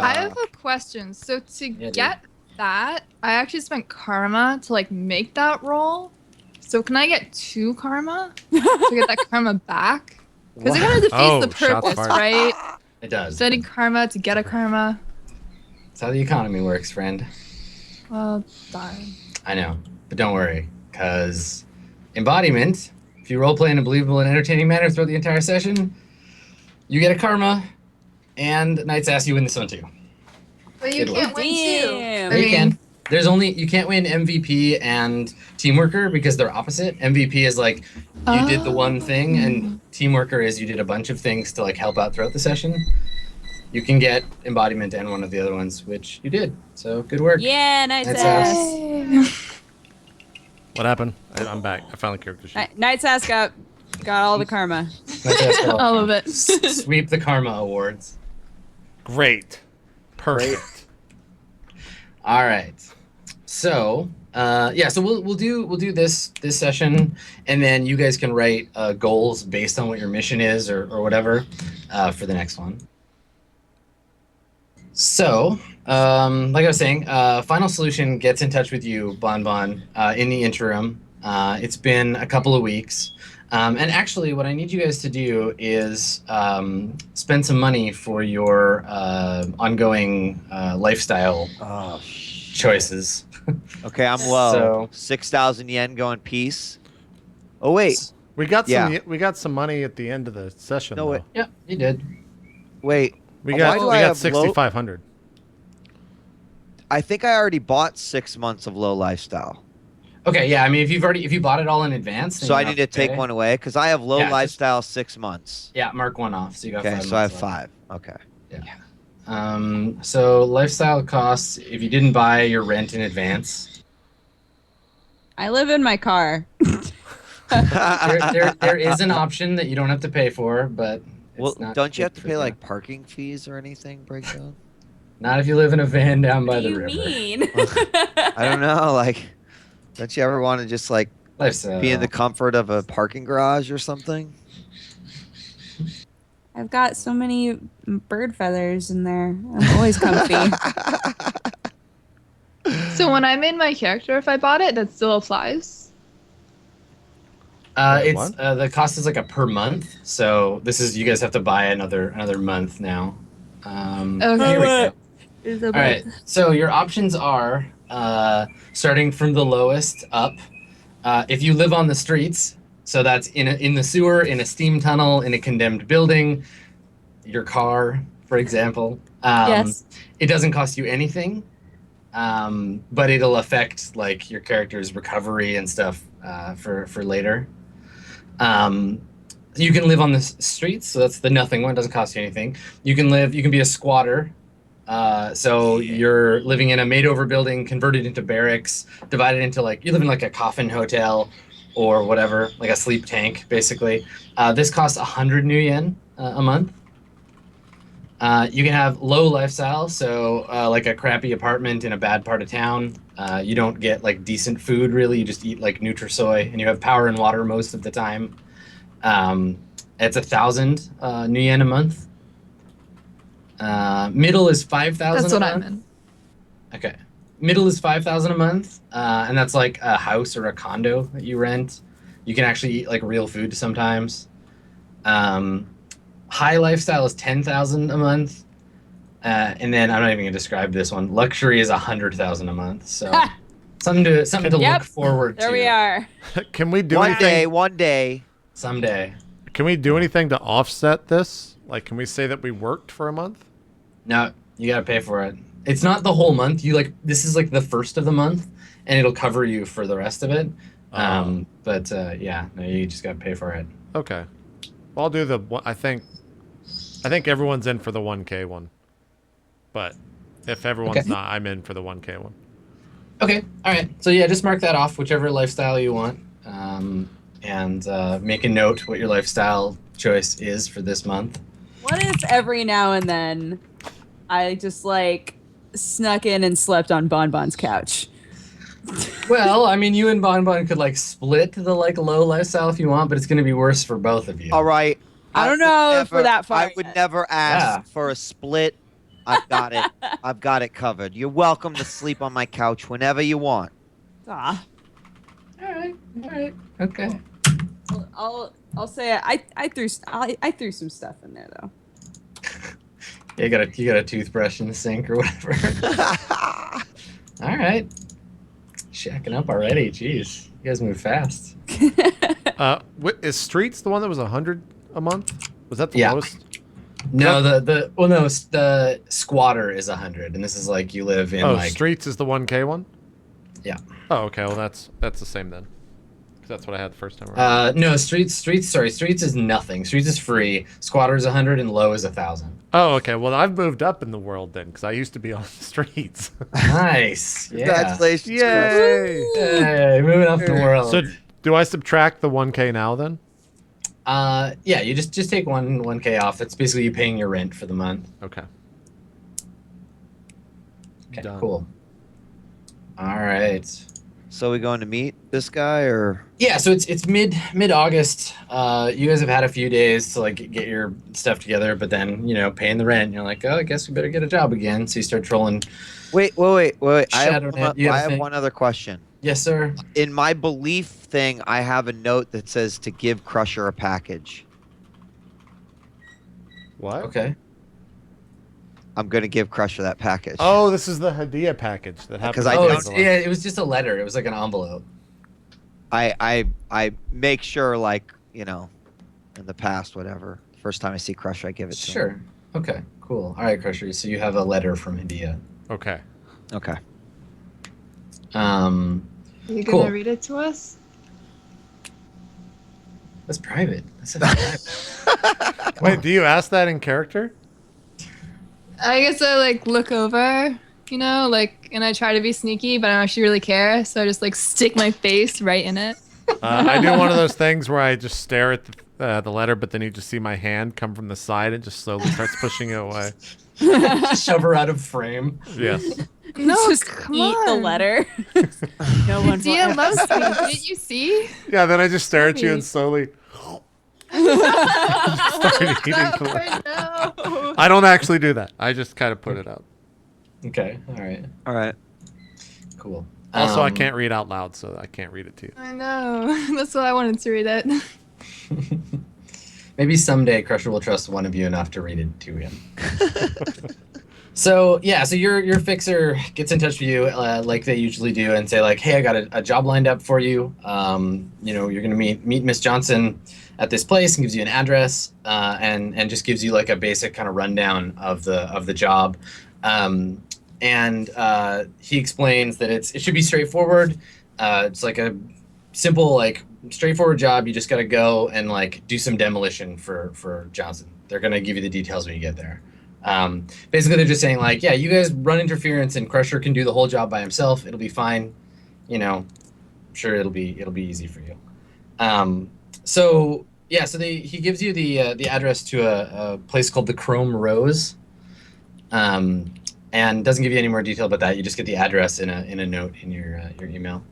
S4: I have a question. So to
S5: dude.
S4: get that, I actually spent karma to like make that roll. So can I get 2 karma to get that karma back? Because it kind of defeats
S1: Oh,
S4: the
S1: shots
S4: purpose,
S1: fired.
S4: right?
S5: It does.
S4: Spending karma to get a karma.
S5: That's how the economy works, friend.
S4: Well, darn.
S5: I know, but don't worry, because embodiment, if you roleplay in a believable and entertaining manner throughout the entire session, you get a karma, and Knight's Ass, you win this one too.
S4: But you
S5: Good
S4: can't win too.
S3: Damn.
S5: You can. You can't win MVP and Teamworker because they're opposite. MVP is like, you did the one thing, and Teamworker is you did a bunch of things to like help out throughout the session. You can get embodiment and one of the other ones, which you did. So good work.
S3: Yeah, nice
S5: Knight's
S3: ass.
S5: Ass.
S1: What happened? I'm back. I found the character sheet.
S3: Knight's ass got all the karma.
S5: Knight's Ass got
S4: All of it.
S5: Sweep the karma awards.
S1: Great. Perfect.
S5: All right. So, so we'll do this session, and then you guys can write goals based on what your mission is or whatever for the next one. So, like I was saying, Final Solution gets in touch with you, Bonbon, in the interim. It's been a couple of weeks. And actually, what I need you guys to do is spend some money for your ongoing lifestyle
S2: Oh,
S5: choices.
S2: okay, I'm low.
S5: So-
S2: 6,000 yen going peace. Oh wait,
S1: We got
S2: Yeah.
S1: we got some money at the end of the session.
S2: No,
S1: though.
S2: wait.
S5: Yeah, you did.
S2: wait.
S1: We
S2: Why
S1: got
S2: do
S1: we
S2: I
S1: got
S2: have low-
S1: 6,500.
S2: I think I already bought 6 months of low lifestyle,
S5: Okay, yeah. I mean, if you bought it all in advance, then
S2: so
S5: you
S2: I
S5: don't
S2: need to
S5: have
S2: take
S5: pay.
S2: one away because I have low
S5: Yeah, just-
S2: lifestyle 6 months.
S5: Yeah, mark one off. So you got
S2: Okay,
S5: 5
S2: so I have
S5: months left.
S2: 5. Okay.
S5: So lifestyle costs, if you didn't buy your rent in advance,
S3: I live in my car.
S5: there is an option that you don't have to pay for, but it's
S2: Well,
S5: not
S2: don't you have
S5: good
S2: to
S5: for
S2: pay
S5: you.
S2: like parking fees or anything? Breakdown?
S5: Not if you live in a van down by
S3: What do
S5: the
S3: you
S5: river.
S3: mean?
S2: I don't know. Like, don't you ever want to just like
S5: Lifestyle.
S2: be in the comfort of a parking garage or something?
S3: I've got so many bird feathers in there. I'm always comfy.
S4: So when I made my character, if I bought it, that still applies.
S1: Wait,
S5: It's
S1: what?
S5: the cost is like a per month. So this is you guys have to buy another month now.
S4: Okay.
S5: Here we go.
S3: Is a
S5: All right. So your options are starting from the lowest up. If you live on the streets, so that's in the sewer, in a steam tunnel, in a condemned building, your car, for example.
S3: Yes.
S5: It doesn't cost you anything, but it'll affect like your character's recovery and stuff for later. You can live on the streets, so that's the nothing one. Doesn't cost you anything. You can be a squatter. So you're living in a made-over building, converted into barracks, divided into you live in like a coffin hotel, or whatever, like a sleep tank, basically. This costs 100 new yen a month. You can have low lifestyle, so like a crappy apartment in a bad part of town. You don't get like decent food really. You just eat like Nutrisoy, and you have power and water most of the time. It's 1,000 new yen a month. Middle is 5,000.
S4: That's what
S5: a
S4: I'm
S5: month.
S4: in.
S5: Okay. Middle is 5,000 a month, and that's like a house or a condo that you rent. You can actually eat like real food sometimes. High lifestyle is 10,000 a month, and then I'm not even gonna describe this one. Luxury is 100,000 a month. So something to
S3: Yep.
S5: look forward to.
S3: There we are.
S1: Can we do
S2: One
S1: anything?
S2: day, one day.
S5: Someday.
S1: Can we do anything to offset this? Like, can we say that we worked for a month?
S5: No, you gotta pay for it. It's not the whole month. This is like the first of the month, and it'll cover you for the rest of it. But yeah, no, you just gotta pay for it.
S1: Okay. Well, I'll do the one. I think everyone's in for the 1K one. But if everyone's
S5: Okay.
S1: not, I'm in for the 1K one.
S5: Okay, all right. So yeah, just mark that off, whichever lifestyle you want, and make a note what your lifestyle choice is for this month.
S3: What if every now and then I just snuck in and slept on Bonbon's couch?
S5: Well, I mean, you and Bonbon could split the low lifestyle if you want, but it's going to be worse for both of you.
S2: All right.
S3: I don't
S2: would
S3: know if we're that far
S2: I would
S3: yet.
S2: never ask
S5: Yeah.
S2: for a split. I've got it. I've got it covered. You're welcome to sleep on my couch whenever you want.
S3: Ah,
S5: All right, okay.
S3: I'll say I threw some stuff in there though.
S5: You got a toothbrush in the sink or whatever. All right. Shacking up already. Jeez, you guys move fast.
S1: Is Streets the one that was 100 a month? Was that the
S5: Yeah.
S1: lowest?
S5: No, the squatter is 100, and this is you live in
S1: Streets is the 1K one?
S5: Yeah.
S1: Oh, okay. Well, that's the same then. 'Cause that's what I had the first time around.
S5: No, streets is nothing. Streets is free. Squatter is 100, and low is 1,000.
S1: Oh, okay. Well, I've moved up in the world then, because I used to be on the streets.
S5: Nice. Yeah.
S2: Congratulations. Chris.
S1: Yay!
S5: Hey, moving up the world.
S1: So, do I subtract the 1K now then?
S5: Yeah, you just take 1K off. That's basically you paying your rent for the month.
S1: Okay.
S5: Okay,
S1: Done.
S5: cool. All right.
S2: So we going to meet this guy or?
S5: Yeah, so it's mid August. You guys have had a few days to get your stuff together, but then paying the rent. You're like, oh, I guess we better get a job again. So you start trolling.
S2: Wait. I
S5: Shadowrun, you have a
S2: have
S5: thing?
S2: one other question.
S5: Yes, sir.
S2: In my belief thing, I have a note that says to give Crusher a package.
S1: What?
S5: Okay.
S2: I'm gonna give Crusher that package.
S1: Oh, this is the Hadia package that happened.
S2: Because I
S5: Oh,
S2: don't-
S5: it was just a letter. It was like an envelope.
S2: I make sure in the past, whatever. First time I see Crusher, I give it to him.
S5: Sure. Okay. Cool. All right, Crusher. So you have a letter from India.
S1: Okay.
S2: Okay.
S4: Are you
S5: Cool.
S4: gonna read it to us?
S5: That's private. That's private.
S1: Wait, do you ask that in character?
S4: I guess I look over, and I try to be sneaky, but I don't actually really care. So I just stick my face right in it.
S1: I do one of those things where I just stare at the letter, but then you just see my hand come from the side and just slowly starts pushing it away.
S5: Shove her out of frame.
S1: Yes.
S4: No,
S3: just
S4: come
S3: eat the
S4: on.
S3: letter. No one.
S4: Dia loves me. Didn't you see?
S1: Yeah, then I just stare at you and slowly start eating the letter.
S4: No.
S1: I don't actually do that. I just kind of put it out.
S5: Okay. All right.
S2: All right.
S5: Cool.
S1: Also, I can't read out loud, so I can't read it to you.
S4: I know. That's what I wanted to read it.
S5: Maybe someday Crusher will trust one of you enough to read it to him. So your fixer gets in touch with you like they usually do and say like, hey, I got a job lined up for you. You're gonna meet Miss Johnson at this place, and gives you an address and just gives you like a basic kind of rundown of the job. And he explains that it should be straightforward. It's like a simple, like straightforward job. You just got to go and like do some demolition for Johnson. They're going to give you the details when you get there. Basically, they're just saying like, yeah, you guys run interference and Crusher can do the whole job by himself. It'll be fine. I'm sure it'll be easy for you. He gives you the address to a place called the Chrome Rose. And doesn't give you any more detail about that. You just get the address in a note in your email.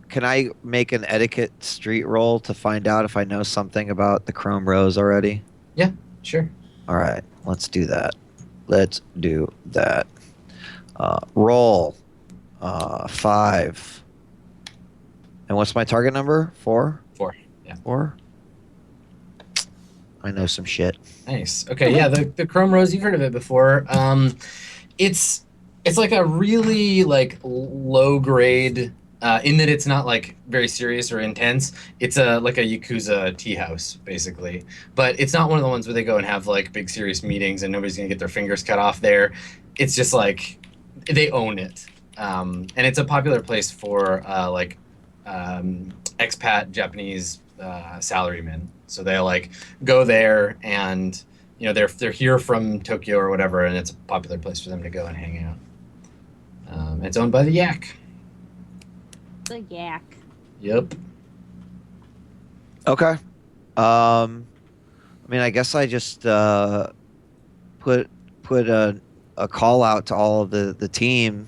S2: Can I make an etiquette street roll to find out if I know something about the Chrome Rose already?
S5: Yeah, sure.
S2: All right, let's do that. Roll 5. And what's my target number? 4?
S5: 4. Yeah.
S2: 4? I know some shit.
S5: Nice. Okay, yeah, the Chrome Rose, you've heard of it before. It's like a really like low grade in that it's not like very serious or intense. It's like a Yakuza tea house basically, but it's not one of the ones where they go and have like big serious meetings and nobody's gonna get their fingers cut off there. It's just like they own it, and it's a popular place for expat Japanese salarymen. So they'll like go there and they're here from Tokyo or whatever, and it's a popular place for them to go and hang out. It's owned by the Yak.
S3: The Yak.
S5: Yep.
S2: Okay. I guess I just put a call out to all of the team.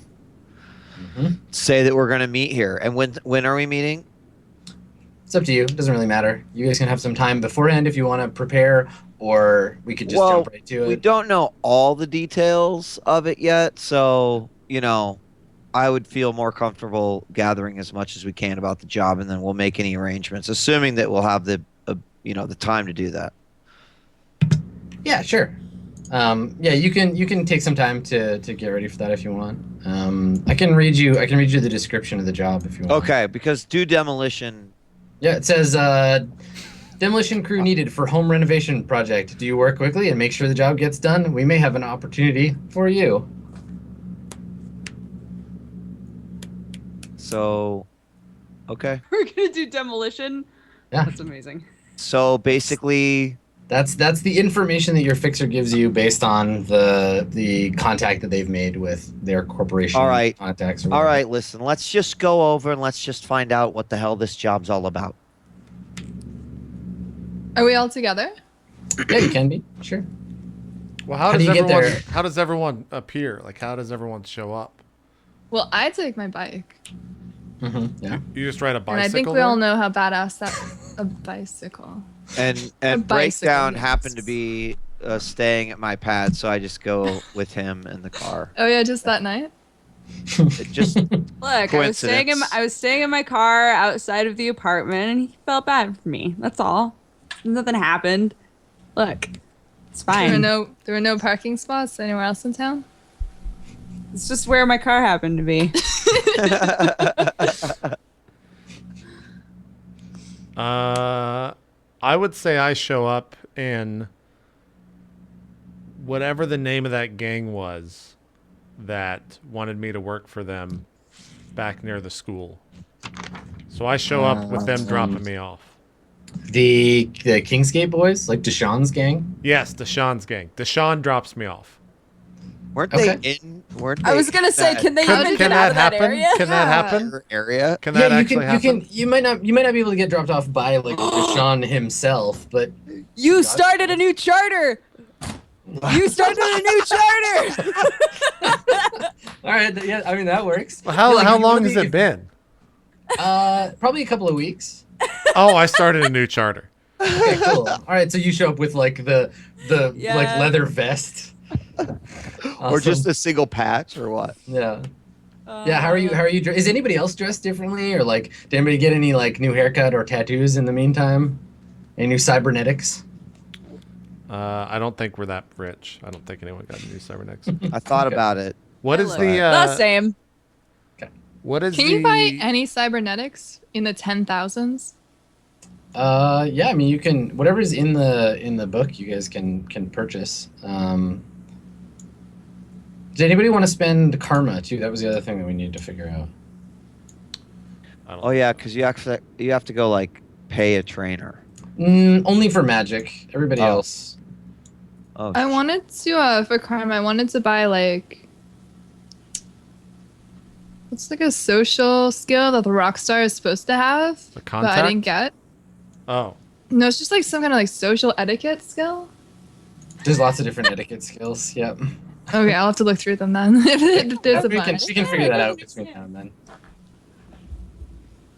S5: Mm-hmm.
S2: Say that we're going to meet here. And when are we meeting?
S5: It's up to you. It doesn't really matter. You guys can have some time beforehand if you want to prepare, or we could just jump right to it.
S2: We don't know all the details of it yet, so, I would feel more comfortable gathering as much as we can about the job, and then we'll make any arrangements, assuming that we'll have the time to do that.
S5: Yeah, sure. You can take some time to get ready for that if you want. I can read you the description of the job if you want.
S2: Okay, because do demolition.
S5: Yeah, it says demolition crew needed for home renovation project. Do you work quickly and make sure the job gets done? We may have an opportunity for you.
S2: So, okay.
S3: We're gonna do demolition.
S5: Yeah.
S3: That's amazing.
S2: So basically,
S5: that's the information that your fixer gives you based on the contact that they've made with their corporation.
S2: All right.
S5: Contacts.
S2: All right, listen. Let's just go over and let's just find out what the hell this job's all about.
S4: Are we all together?
S5: Yeah, you can be. Sure.
S1: Well,
S5: How do you get there?
S1: How does everyone appear? Like, how does everyone show up?
S4: Well, I take my bike.
S5: Mm-hmm. Yeah.
S1: You just ride a bicycle.
S4: And I think we all know how badass a bicycle.
S2: And Breakdown happened to be staying at my pad, so I just go with him in the car.
S4: Oh yeah, just that night.
S2: It just
S3: Look, I was staying in my car outside of the apartment, and he felt bad for me. That's all. Nothing happened. Look, it's fine.
S4: There were no parking spots anywhere else in town.
S3: It's just where my car happened to be.
S1: I would say I show up in whatever the name of that gang was that wanted me to work for them back near the school. So I show up with them dropping me off.
S5: The Kingsgate boys, like Deshaun's gang?
S1: Yes, Deshaun's gang. Deshaun drops me off.
S2: weren't
S5: Okay.
S2: they in? Weren't
S3: I
S2: they
S3: was gonna
S2: in
S3: say,
S2: that
S3: can they even get out of that area?
S1: Can that happen?
S2: area?
S1: Can that actually
S5: you
S1: happen?
S5: you might not be able to get dropped off by like Deshaun himself, but
S3: You started a new charter. You started a new charter.
S5: all right, yeah, I mean that works.
S1: Well, how
S5: Like,
S1: long has it been?
S5: Probably a couple of weeks.
S1: Oh, I started a new charter.
S5: Okay, cool. All right, so you show up with like the
S3: Yeah.
S5: like leather vest
S2: Or just
S5: Awesome.
S2: a single patch, or what?
S5: Yeah. Yeah, how are you? How are you? Is anybody else dressed differently, or like, did anybody get any like new haircut or tattoos in the meantime? Any new cybernetics?
S1: I don't think we're that rich. I don't think anyone got new cybernetics.
S2: I thought about it.
S1: What
S3: I
S1: is
S3: look
S1: the
S3: the same.
S1: what is
S4: Can
S1: the
S4: you buy any cybernetics in the 10,000s?
S5: Yeah, I mean, you can whatever's in the book, you guys can purchase. Does anybody want to spend karma too? That was the other thing that we needed to figure out.
S1: I don't
S2: Oh yeah, because you have to go like pay a trainer.
S5: Only for magic. Everybody
S2: Oh.
S5: else.
S2: Oh,
S4: I wanted to, for karma, I wanted to buy like, what's like a social skill that the rock star is supposed to have,
S1: The
S4: but I didn't
S1: contact?
S4: get.
S1: Oh.
S4: No, it's just like some kind of like social etiquette skill.
S5: There's lots of different etiquette skills. Yep.
S4: Okay, I'll have to look through them then. if there's a
S5: we can
S4: bunch.
S5: we can figure that out between now and then.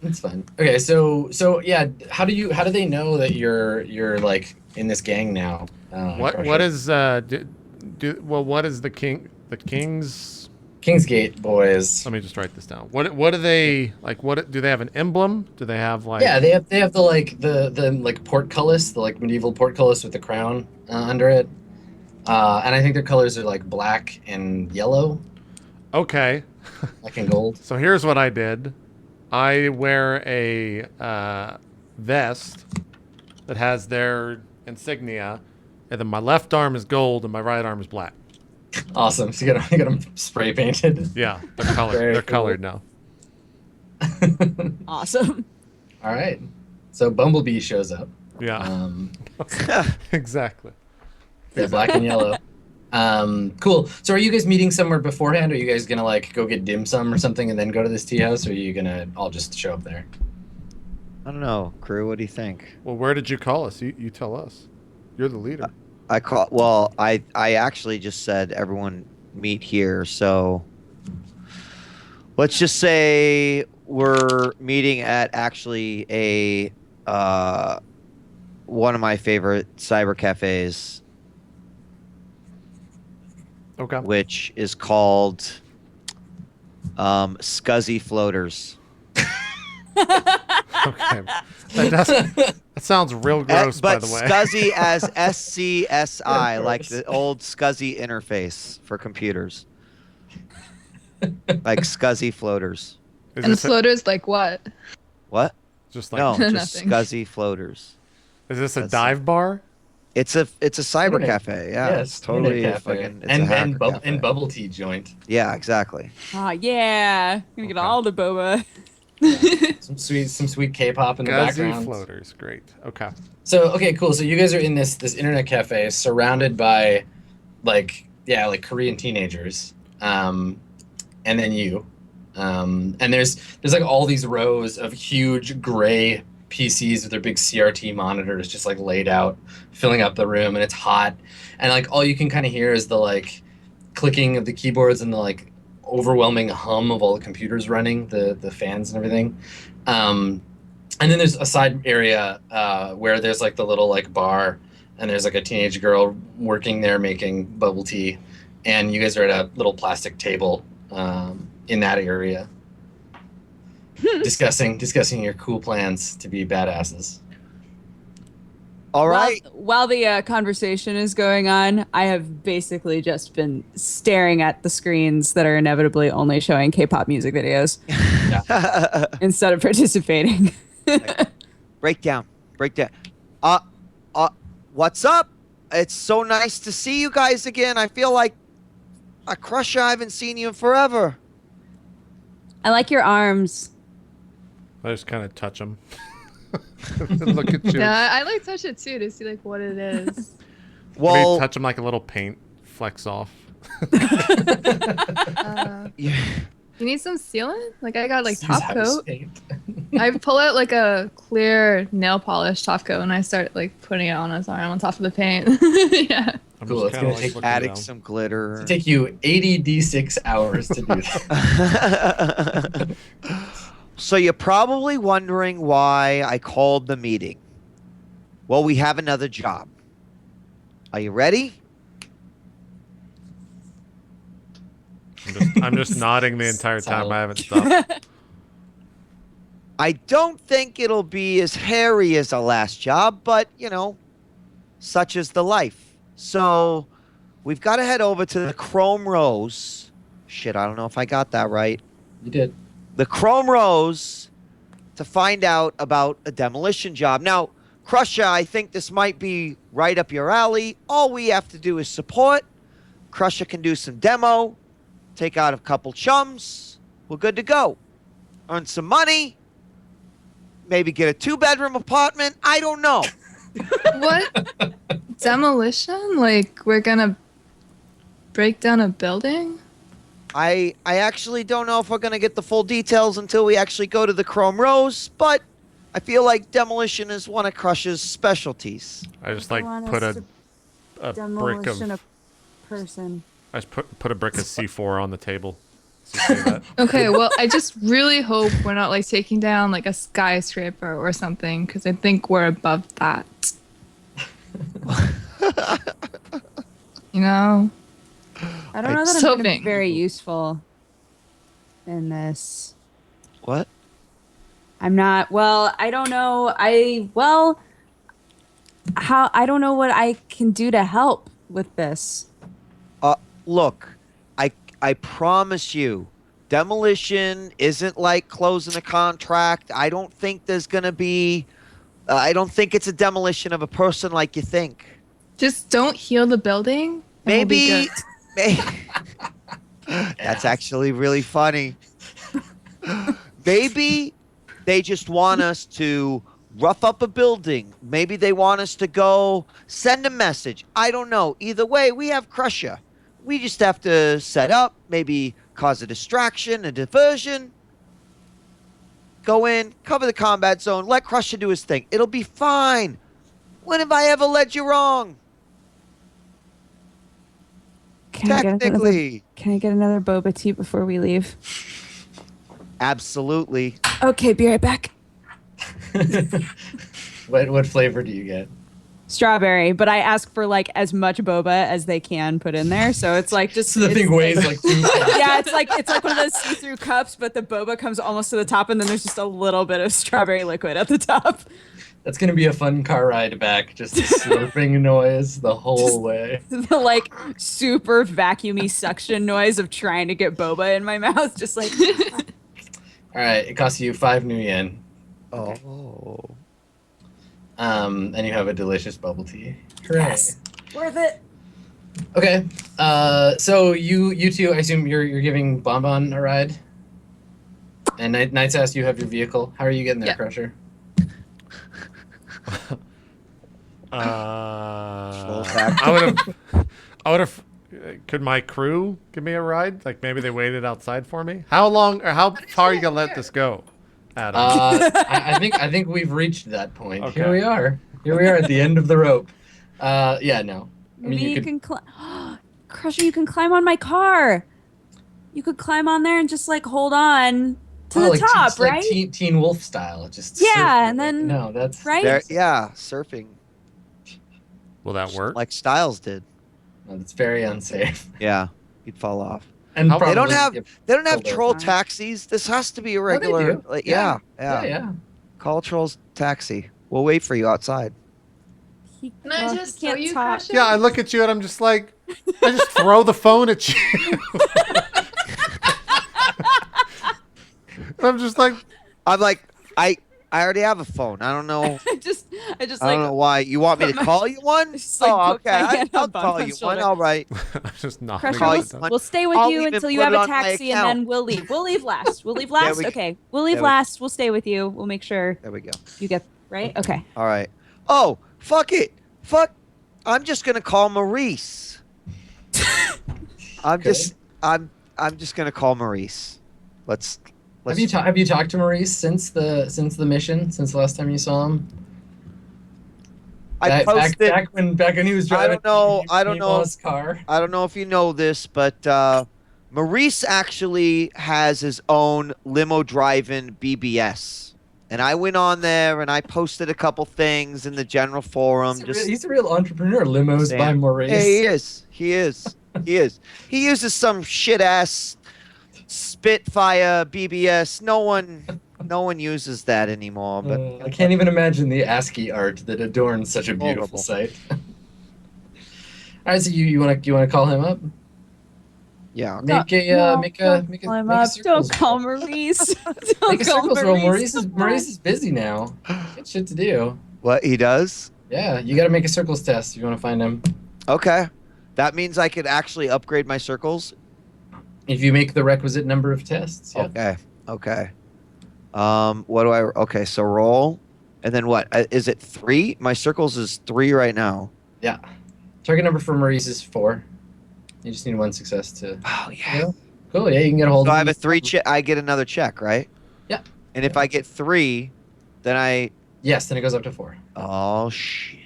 S5: It's fine. Okay, so yeah, how do they know that you're like in this gang now?
S1: What is what is the king's
S5: Kingsgate boys?
S1: let me just write this down. What do they like? What do they have an emblem? Do they have like
S5: Yeah, they have the like the like portcullis, the like medieval portcullis with the crown under it, and I think their colors are like black and yellow,
S1: Okay.
S5: black and gold.
S1: So here's what I did. I wear a vest that has their insignia, and then my left arm is gold and my right arm is black.
S5: Awesome. So you get them spray painted.
S1: Yeah, they're colored.
S5: Very
S1: They're
S5: cool.
S1: colored now.
S3: Awesome.
S5: All right. So Bumblebee shows up.
S1: Yeah,
S5: Um,
S1: exactly.
S5: yeah, black and yellow. Cool. So are you guys meeting somewhere beforehand? Are you guys gonna like go get dim sum or something and then go to this tea house, or are you gonna all just show up there?
S2: I don't know, crew. What do you think?
S1: Well, where did you call us? You tell us. You're the leader.
S2: I actually just said everyone meet here. So let's just say we're meeting at actually a one of my favorite cyber cafes,
S1: Okay.
S2: which is called Scuzzy Floaters.
S1: Okay. That sounds real gross, by
S2: But
S1: the way.
S2: Scuzzy as SCSI, like the old Scuzzy interface for computers. Like Scuzzy Floaters.
S1: Is
S4: And
S1: this
S4: floaters like what?
S2: What?
S1: just like
S2: No, just
S4: Nothing.
S2: Scuzzy Floaters.
S1: is this a
S2: That's-
S1: dive bar?
S2: It's a cyber
S5: Internet-
S2: cafe. Yeah,
S5: yeah,
S2: it's totally
S5: internet cafe.
S2: fucking. It's a hacker cafe.
S5: and bubble tea joint.
S2: Yeah, exactly.
S3: Oh yeah. Gonna get
S1: Okay.
S3: all the boba.
S5: Some sweet K-pop in the
S1: Guzzy
S5: background.
S1: floaters. Great. Okay.
S5: So okay, cool. So you guys are in this internet cafe surrounded by like Korean teenagers, and then you, and there's like all these rows of huge gray PCs with their big CRT monitors just like laid out, filling up the room, and it's hot, and like all you can kind of hear is the like clicking of the keyboards and the like overwhelming hum of all the computers running, the fans and everything. And then there's a side area where there's like the little like bar, and there's like a teenage girl working there making bubble tea, and you guys are at a little plastic table in that area, discussing your cool plans to be badasses.
S2: All right.
S3: While the conversation is going on, I have basically just been staring at the screens that are inevitably only showing K-pop music videos instead of participating.
S2: Breakdown. What's up? It's so nice to see you guys again. I feel like a crusher. I haven't seen you in forever.
S3: I like your arms.
S1: I just kind of touch them. Look at you.
S4: Yeah, I like touch it too to see like what it is.
S2: Well,
S1: touch them like a little paint flecks off.
S2: yeah.
S4: You need some sealant? Like I got like
S5: Use
S4: top
S5: house
S4: coat.
S5: paint.
S4: I pull out like a clear nail polish top coat and I start like putting it on his arm on top of the paint. Yeah.
S1: I'm
S5: Cool,
S1: just
S5: it's
S1: kinda,
S5: gonna
S1: like,
S5: take
S1: looking
S2: Adding
S1: down.
S2: some glitter.
S5: It'll take you 80 d6 hours to do that.
S2: So you're probably wondering why I called the meeting. Well, we have another job. Are you ready?
S1: I'm just nodding the entire time.
S5: Solid.
S1: I haven't stopped.
S2: I don't think it'll be as hairy as our last job, but, you know, such is the life. So we've got to head over to the Chrome Rose. Shit, I don't know if I got that right.
S5: You did.
S2: The Chrome Rose to find out about a demolition job. Now, Crusher, I think this might be right up your alley. All we have to do is support. Crusher can do some demo, take out a couple chums. We're good to go. Earn some money. Maybe get a 2-bedroom apartment. I don't know.
S4: What? Demolition? Like, we're gonna break down a building?
S2: I actually don't know if we're going to get the full details until we actually go to the Chrome Rose, but I feel like demolition is one of Crusher's specialties.
S1: I just like
S3: want
S1: put
S3: us
S1: a brick
S3: Demolition
S1: of.
S3: a person.
S1: I just put a brick of C4 on the table. So you see that?
S4: Okay, well, I just really hope we're not like taking down like a skyscraper or something, because I think we're above that. You know?
S3: I don't know that I'm
S4: So
S3: going to be
S4: big.
S3: very useful in this.
S2: What?
S3: I'm not. Well, I don't know. I don't know what I can do to help with this.
S2: Look, I promise you, demolition isn't like closing a contract. I don't think there's going to be... I don't think it's a demolition of a person like you think.
S4: Just don't heal the building. and we'll be
S2: Maybe...
S4: good.
S2: That's actually really funny. Maybe they just want us to rough up a building. Maybe they want us to go send a message. I don't know. Either way, we have Crusher. We just have to set up, maybe cause a distraction, a diversion. Go in, cover the combat zone, let Crusher do his thing. It'll be fine. When have I ever led you wrong?
S3: Can I
S2: Technically.
S3: get another boba tea before we leave?
S2: Absolutely.
S3: Okay, be right back.
S5: What flavor do you get?
S3: Strawberry, but I ask for like as much boba as they can put in there, so it's like just
S5: So the thing weighs like 2 pounds.
S3: yeah, it's like one of those see-through cups, but the boba comes almost to the top, and then there's just a little bit of strawberry liquid at the top.
S5: That's gonna be a fun car ride back. Just a slurping noise the whole way.
S3: The like super vacuumy suction noise of trying to get boba in my mouth, just like
S5: All right, it costs you 5 new yen.
S2: Oh.
S5: And you have a delicious bubble tea. Hooray.
S3: yes, worth it.
S5: Okay. So you two, I assume you're giving Bonbon a ride. And Knight's asked you have your vehicle. How are you getting there,
S4: Yeah.
S5: Crusher?
S1: I would have. Could my crew give me a ride? Like maybe they waited outside for me. How long or how far are you gonna let this go, Adam?
S5: I think we've reached that point.
S1: Okay.
S5: Here we are. Here we are at the end of the rope. Yeah, no. I
S3: Maybe
S5: mean,
S3: you can Crusher, you can climb on my car. You could climb on there and just like hold on to the
S5: like,
S3: top,
S5: it's like
S3: right?
S5: Teen Wolf style. Just
S3: Yeah,
S5: surf
S3: and
S5: it.
S3: then-
S5: no, that's
S3: right?
S2: Yeah, surfing.
S1: Will that work?
S2: Like Styles did.
S5: no, that's very unsafe.
S2: Yeah, you'd fall off.
S5: And
S1: How-
S2: They don't
S5: probably
S2: have
S5: get
S2: they don't have
S5: pulled over.
S2: troll taxis. This has to be a
S5: they
S2: regular.
S5: do.
S2: Like,
S5: Yeah.
S2: yeah.
S5: Yeah.
S2: Call Troll's taxi. We'll wait for you outside.
S3: He,
S4: Can I just
S3: he can't
S4: tell you,
S3: talk.
S4: Crusher?
S1: Yeah, I look at you and I'm just like, I just throw the phone at you. I'm just like,
S2: I'm like, I already have a phone. I don't know.
S3: I just
S2: I don't
S3: like
S2: know why. You want me to
S3: put my-
S2: call you one?
S3: just, like,
S2: Oh,
S3: put my
S2: okay.
S3: hand
S2: I'll
S3: on
S2: call
S3: Bonbon's
S2: you one.
S3: shoulder.
S2: All right.
S1: I'm just not.
S3: Crusher,
S2: call
S3: we'll,
S2: you one.
S3: we'll stay with
S2: I'll
S3: you
S2: even
S3: until you
S2: put
S3: have
S2: it
S3: a
S2: on my
S3: taxi, and
S2: account.
S3: then we'll leave. We'll leave last. We'll leave
S2: There
S3: last.
S2: we-
S3: Okay, we'll leave
S2: there we-
S3: last. We'll stay with you. We'll make sure
S2: There we go.
S3: you get right. Okay.
S2: All right. Oh, fuck it. Fuck. I'm just gonna call Maurice. I'm just gonna call Maurice. Let's.
S5: Have you talked to Maurice since the mission? Since the last time you saw him?
S2: I posted.
S5: back when he was driving.
S2: I don't know.
S5: His car.
S2: I don't know if you know this, but Maurice actually has his own limo driving BBS. And I went on there and I posted a couple things in the general forum.
S5: He's a real entrepreneur. Limos by
S2: saying,
S5: Maurice.
S2: Hey, he is. He is. He is. He uses some shit ass Spitfire BBS. No one uses that anymore. But
S5: I can't even imagine the ASCII art that adorns such a beautiful
S2: Horrible.
S5: site. All right, so you wanna call him up?
S2: yeah.
S5: Make a
S3: No,
S5: make a
S3: don't
S5: make a
S3: call him
S5: make a
S3: up.
S5: circles
S3: Don't call
S5: roll.
S3: Maurice.
S5: Make
S3: Don't
S5: a
S3: call
S5: circles roll.
S3: Maurice.
S5: Maurice is busy now. Got shit to do.
S2: What he does?
S5: Yeah, you got to make a circles test if you want to find him.
S2: Okay. That means I could actually upgrade my circles.
S5: If you make the requisite number of tests. Yeah.
S2: Okay. Okay. What do I? Okay. So roll, and then what? Is it 3? My circles is 3 right now.
S5: Yeah. Target number for Maurice is 4. You just need 1 success to.
S2: Oh yeah.
S5: Yeah. Cool. Yeah, you can get a hold
S2: So
S5: of
S2: I
S5: him.
S2: have a 3 check. I get another check, right?
S5: Yeah.
S2: And if I get 3, then I.
S5: Yes, then it goes up to 4.
S2: Oh shit.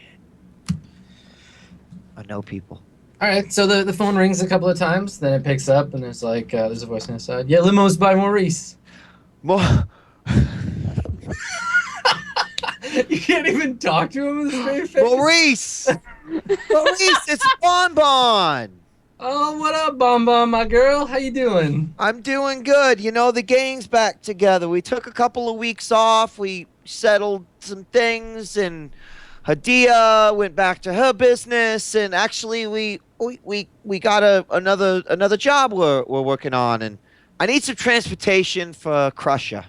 S2: I know people.
S5: All right, so the phone rings a couple of times, then it picks up, and there's like there's a voice on the side. Yeah, limos by Maurice.
S2: More.
S5: You can't even talk to him with a straight face.
S2: Maurice. Maurice, it's Bonbon.
S5: Oh, what up, Bom Bom, my girl? How you doing?
S2: I'm doing good. You know, the gang's back together. We took a couple of weeks off. We settled some things, and Hadia went back to her business. And actually, we got another job we're working on, and I need some transportation for Crusher.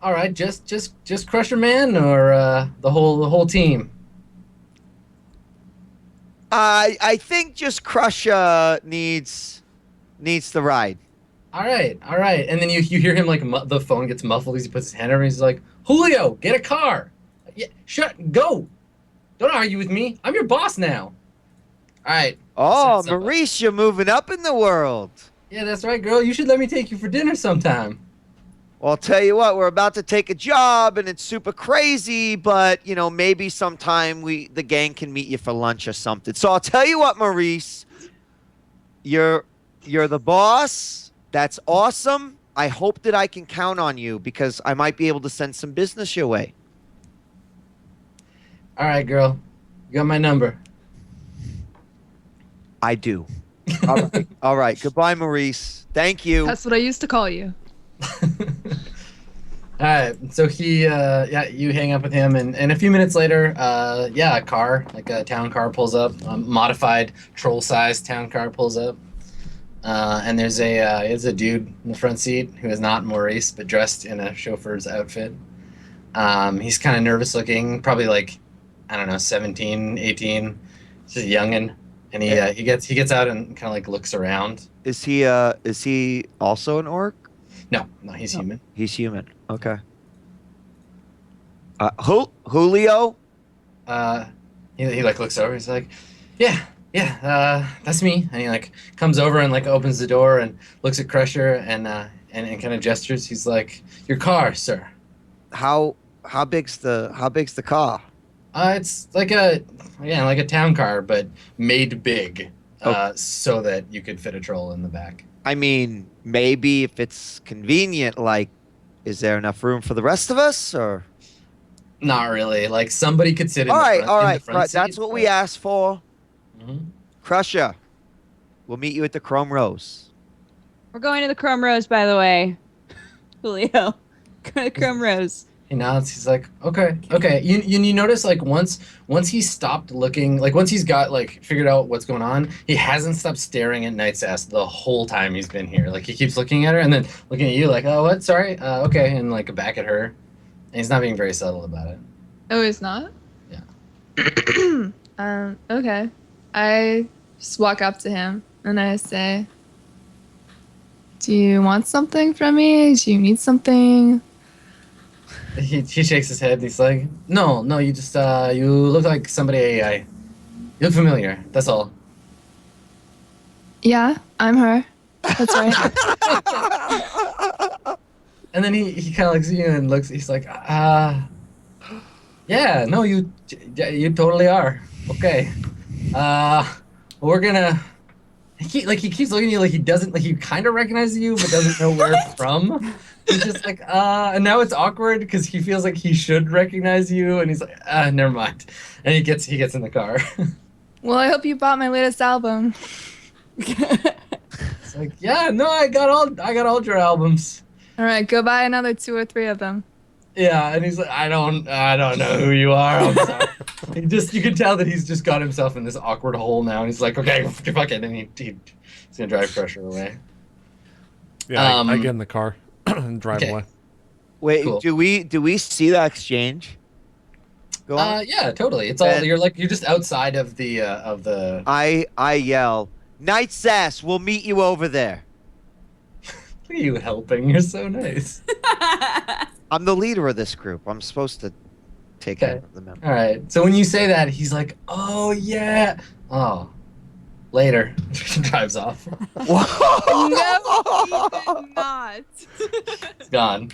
S5: All right, just Crusher Man or the whole team.
S2: I think just Crusher needs the ride.
S5: All right, and then you hear him like the phone gets muffled as he puts his hand over. And he's like, Julio, get a car. Yeah, go. Don't argue with me. I'm your boss now. All right.
S2: Oh,
S5: Send somebody.
S2: Maurice, you're moving up in the world.
S5: Yeah, that's right, girl. You should let me take you for dinner sometime.
S2: Well, I'll tell you what, we're about to take a job and it's super crazy, but you know, maybe sometime the gang can meet you for lunch or something. So I'll tell you what, Maurice, you're the boss. That's awesome. I hope that I can count on you because I might be able to send some business your way.
S5: All right, girl. You got my number.
S2: I do. All right. All right. Goodbye, Maurice. Thank you.
S4: That's what I used to call you.
S5: All right, so you hang up with him, and a few minutes later, a car, like a town car, pulls up, modified troll-sized town car pulls up, and there's a dude in the front seat who is not Maurice, but dressed in a chauffeur's outfit. He's kind of nervous looking, probably like, I don't know, 17, 18, just a youngin', and he gets out and kind of like looks around.
S2: Is he also an orc?
S5: No, he's human.
S2: He's human. Okay. Julio?
S5: He like looks over. He's like, yeah, that's me. And he like comes over and like opens the door and looks at Crusher and kind of gestures. He's like, your car, sir.
S2: How big's the car?
S5: It's like a town car, but made big, so that you could fit a troll in the back.
S2: I mean, maybe if it's convenient, like, is there enough room for the rest of us, or?
S5: Not really. Like somebody could sit in
S2: All
S5: the
S2: right,
S5: front, in the front
S2: right.
S5: seat,
S2: That's what we
S5: but-
S2: asked for.
S5: Mhm.
S2: Crusher, we'll meet you at the Chrome Rose.
S3: We're going to the Chrome Rose, by the way. Julio. Go to the Chrome Rose.
S5: He nods. He's like, okay. You notice like once he stopped looking, like once he's got like figured out what's going on, he hasn't stopped staring at Knight's ass the whole time he's been here. Like he keeps looking at her and then looking at you like, oh what? Sorry. Okay, and like back at her. And he's not being very subtle about it.
S4: Oh, it's not?
S5: Yeah.
S4: Okay. I just walk up to him and I say, do you want something from me? Do you need something?
S5: He shakes his head. He's like, no, you just you look like somebody you look familiar. That's all.
S4: Yeah, I'm her. That's right.
S5: And then he kind of looks at you and looks. He's like, yeah, no, you totally are. Okay, we're gonna. He keeps looking at you like he doesn't like he kind of recognizes you but doesn't know where from. He's just like and now it's awkward because he feels like he should recognize you and he's like never mind. And he gets in the car.
S4: Well, I hope you bought my latest album.
S5: It's like, yeah, no, I got all your albums.
S4: All right, go buy another 2 or 3 of them.
S5: Yeah, and he's like, I don't know who you are. I'm sorry. You can tell that he's just got himself in this awkward hole now. And he's like, okay, fuck it, and he's gonna drive Crusher away.
S1: Yeah, I get in the car and drive
S5: okay.
S1: away.
S2: Wait,
S5: Cool.
S2: do we see that exchange? Go on.
S5: Yeah, totally. It's all you're just outside of the
S2: I yell, Night Sass, we'll meet you over there.
S5: Look at you helping. You're so nice.
S2: I'm the leader of this group. I'm supposed to take care of the members.
S5: All right. So when you say that, he's like, "Oh yeah." Oh, later. Drives off.
S4: No, he did not.
S5: It's gone.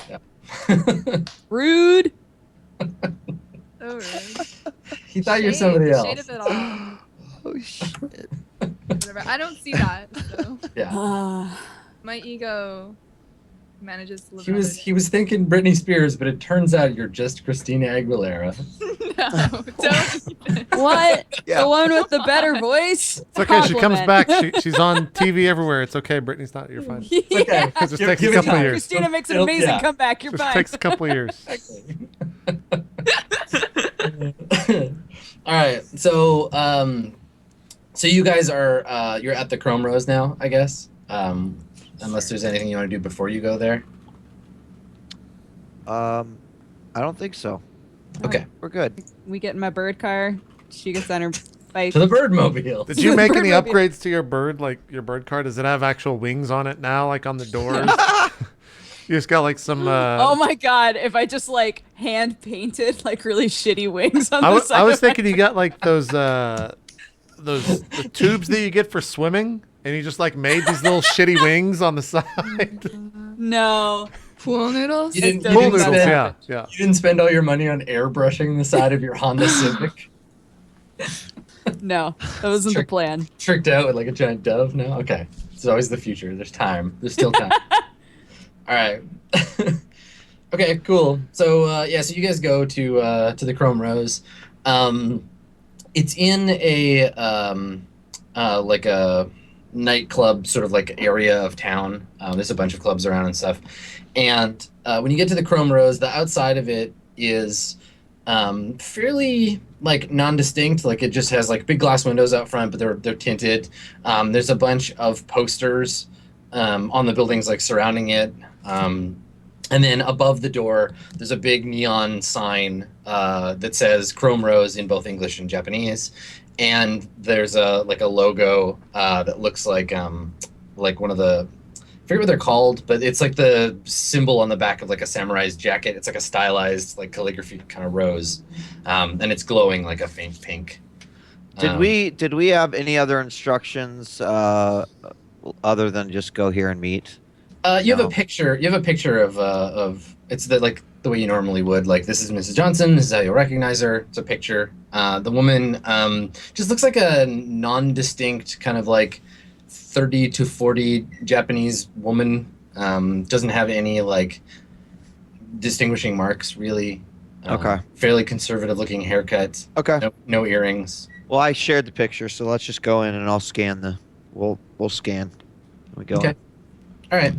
S5: Yeah.
S3: Rude.
S4: So rude.
S5: He thought you're somebody else.
S4: Shade of it all.
S2: Oh shit.
S4: Whatever. I don't see that. So
S5: Yeah.
S4: my ego manages to live.
S5: He was thinking Britney Spears, but it turns out you're just Christina Aguilera.
S4: No, don't. Even.
S3: What?
S2: Yeah.
S3: The one with the better voice?
S1: It's okay. She comes back. She's on TV everywhere. It's okay. Brittany's not. You're fine.
S5: Okay.
S3: Yeah.
S1: It just
S5: Give-
S1: takes a
S5: give it
S1: couple of
S5: time.
S1: years.
S3: Christina makes an
S5: It'll-
S3: amazing
S5: yeah.
S3: comeback. You're
S1: Just
S3: fine.
S1: takes a couple of years.
S5: All right. So you guys are you're at the Chrome Rose now, I guess. Unless there's anything you want to do before you go there.
S2: I don't think so.
S5: Okay.
S2: We're good.
S3: We get in my bird car. She gets on her bike.
S5: To the Birdmobile.
S1: Did you make any
S3: Birdmobile.
S1: upgrades to your bird, like your bird car? Does it have actual wings on it now, like on the doors? You just got like some.
S3: Oh my god! If I just like hand painted like really shitty wings on the side.
S1: I was
S3: of my-
S1: thinking you got like those the tubes that you get for swimming, and you just like made these little shitty wings on the side.
S3: No.
S4: Pool noodles.
S5: You didn't,
S3: Pool
S5: you
S1: Pool
S5: didn't
S1: noodles,
S5: spend,
S1: yeah, yeah.
S5: You didn't spend all your money on airbrushing the side of your Honda Civic.
S3: No. That wasn't the
S5: Trick.
S3: plan.
S5: Tricked out with like a giant dove. No, okay. It's always the future. There's time. There's still time. All right. Okay, cool. So yeah, so you guys go to the Chrome Rose. It's in a like a nightclub sort of like area of town. There's a bunch of clubs around and stuff. And when you get to the Chrome Rose, the outside of it is fairly like non-distinct. Like it just has like big glass windows out front, but they're tinted. There's a bunch of posters on the buildings like surrounding it. And then above the door, there's a big neon sign that says Chrome Rose in both English and Japanese. And there's a logo that looks like one of the, I forget what they're called, but it's like the symbol on the back of like a samurai's jacket. It's like a stylized like calligraphy kind of rose, and it's glowing like a faint pink.
S2: Did we have any other instructions other than just go here and meet?
S5: You have
S2: No.
S5: a picture. You have a picture of it's like the way you normally would. Like, this is Mrs. Johnson. This is how you'll recognize her. It's a picture. The woman just looks like a non-distinct kind of like 30 to 40 Japanese woman. Doesn't have any like distinguishing marks really.
S2: Okay.
S5: Fairly conservative looking haircut.
S2: Okay.
S5: No earrings.
S2: Well, I shared the picture, so let's just go in and I'll scan the. We'll scan. We go.
S5: Okay. All right.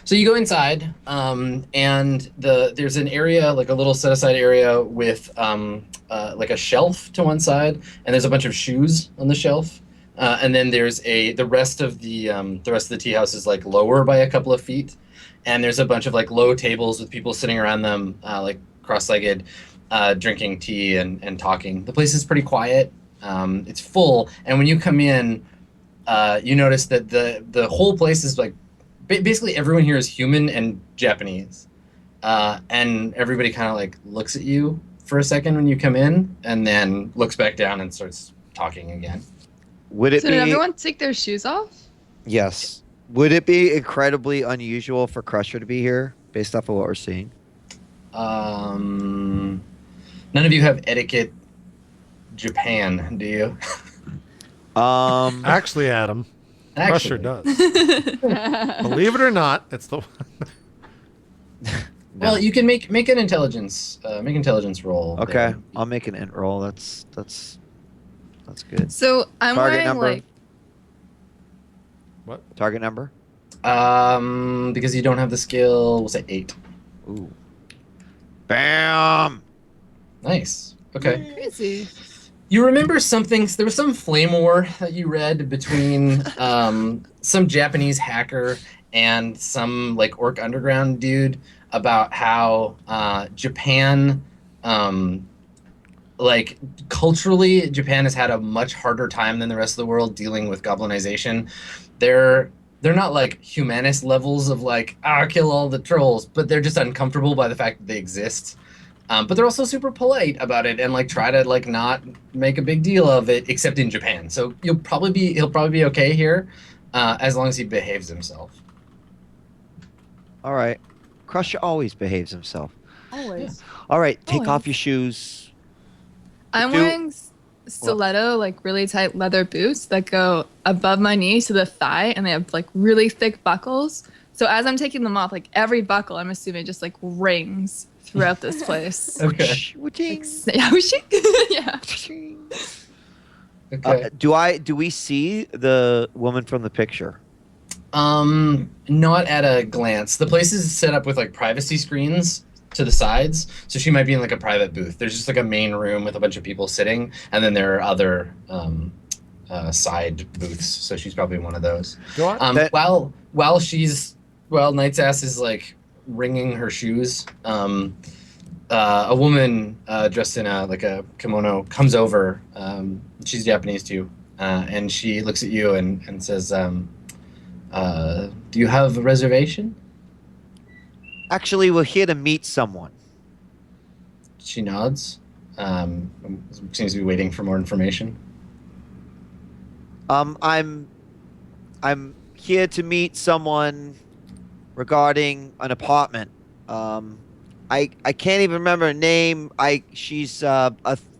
S5: So you go inside, and there's an area, like a little set aside area with like a shelf to one side, and there's a bunch of shoes on the shelf, and then there's the rest of the tea house is like lower by a couple of feet, and there's a bunch of like low tables with people sitting around them, like cross-legged, drinking tea and talking. The place is pretty quiet. It's full, and when you come in, you notice that the whole place is like. Basically, everyone here is human and Japanese, and everybody kind of like looks at you for a second when you come in, and then looks back down and starts talking again.
S2: Would it
S4: So
S2: be?
S4: did everyone take their shoes off?
S2: Yes. Would it be incredibly unusual for Crusher to be here, based off of what we're seeing?
S5: None of you have etiquette Japan, do you?
S1: Actually, Adam, Crusher does. Believe it or not, it's the one.
S5: Well, you can make an intelligence roll.
S2: Okay,
S5: there.
S2: I'll make an int roll. That's good.
S4: So I'm
S2: Target
S4: wearing
S2: number?
S4: like
S1: What?
S2: Target number?
S5: Because you don't have the skill, we'll say 8.
S2: Ooh. Bam!
S5: Nice. Okay.
S4: Crazy.
S5: You remember something? There was some flame war that you read between some Japanese hacker and some like Orc Underground dude about how Japan, like culturally, Japan has had a much harder time than the rest of the world dealing with goblinization. They're not like humanist levels of like kill all the trolls, but they're just uncomfortable by the fact that they exist. But they're also super polite about it and like try to like not make a big deal of it, except in Japan. So he'll probably be okay here, as long as he behaves himself.
S2: All right. Crusher always behaves himself.
S3: Always.
S2: All right, take
S3: Always.
S2: off your shoes.
S4: I'm
S2: Do-
S4: wearing stiletto, like really tight leather boots that go above my knee to the thigh, and they have like really thick buckles. So as I'm taking them off, like every buckle, I'm assuming just like rings throughout this place.
S5: Okay.
S2: Whooching.
S4: Yeah, we should. Yeah.
S5: Okay.
S2: Do we see the woman from the picture?
S5: Not at a glance. The place is set up with like privacy screens to the sides, so she might be in like a private booth. There's just like a main room with a bunch of people sitting, and then there are other side booths. So she's probably one of those.
S1: Do I?
S5: While Night's Ass is like wringing her shoes, a woman dressed in a kimono comes over. She's Japanese too, and she looks at you and says, "Do you have a reservation?"
S2: Actually, we're here to meet someone.
S5: She nods. Seems to be waiting for more information.
S2: I'm here to meet someone regarding an apartment. I can't even remember her name. She's a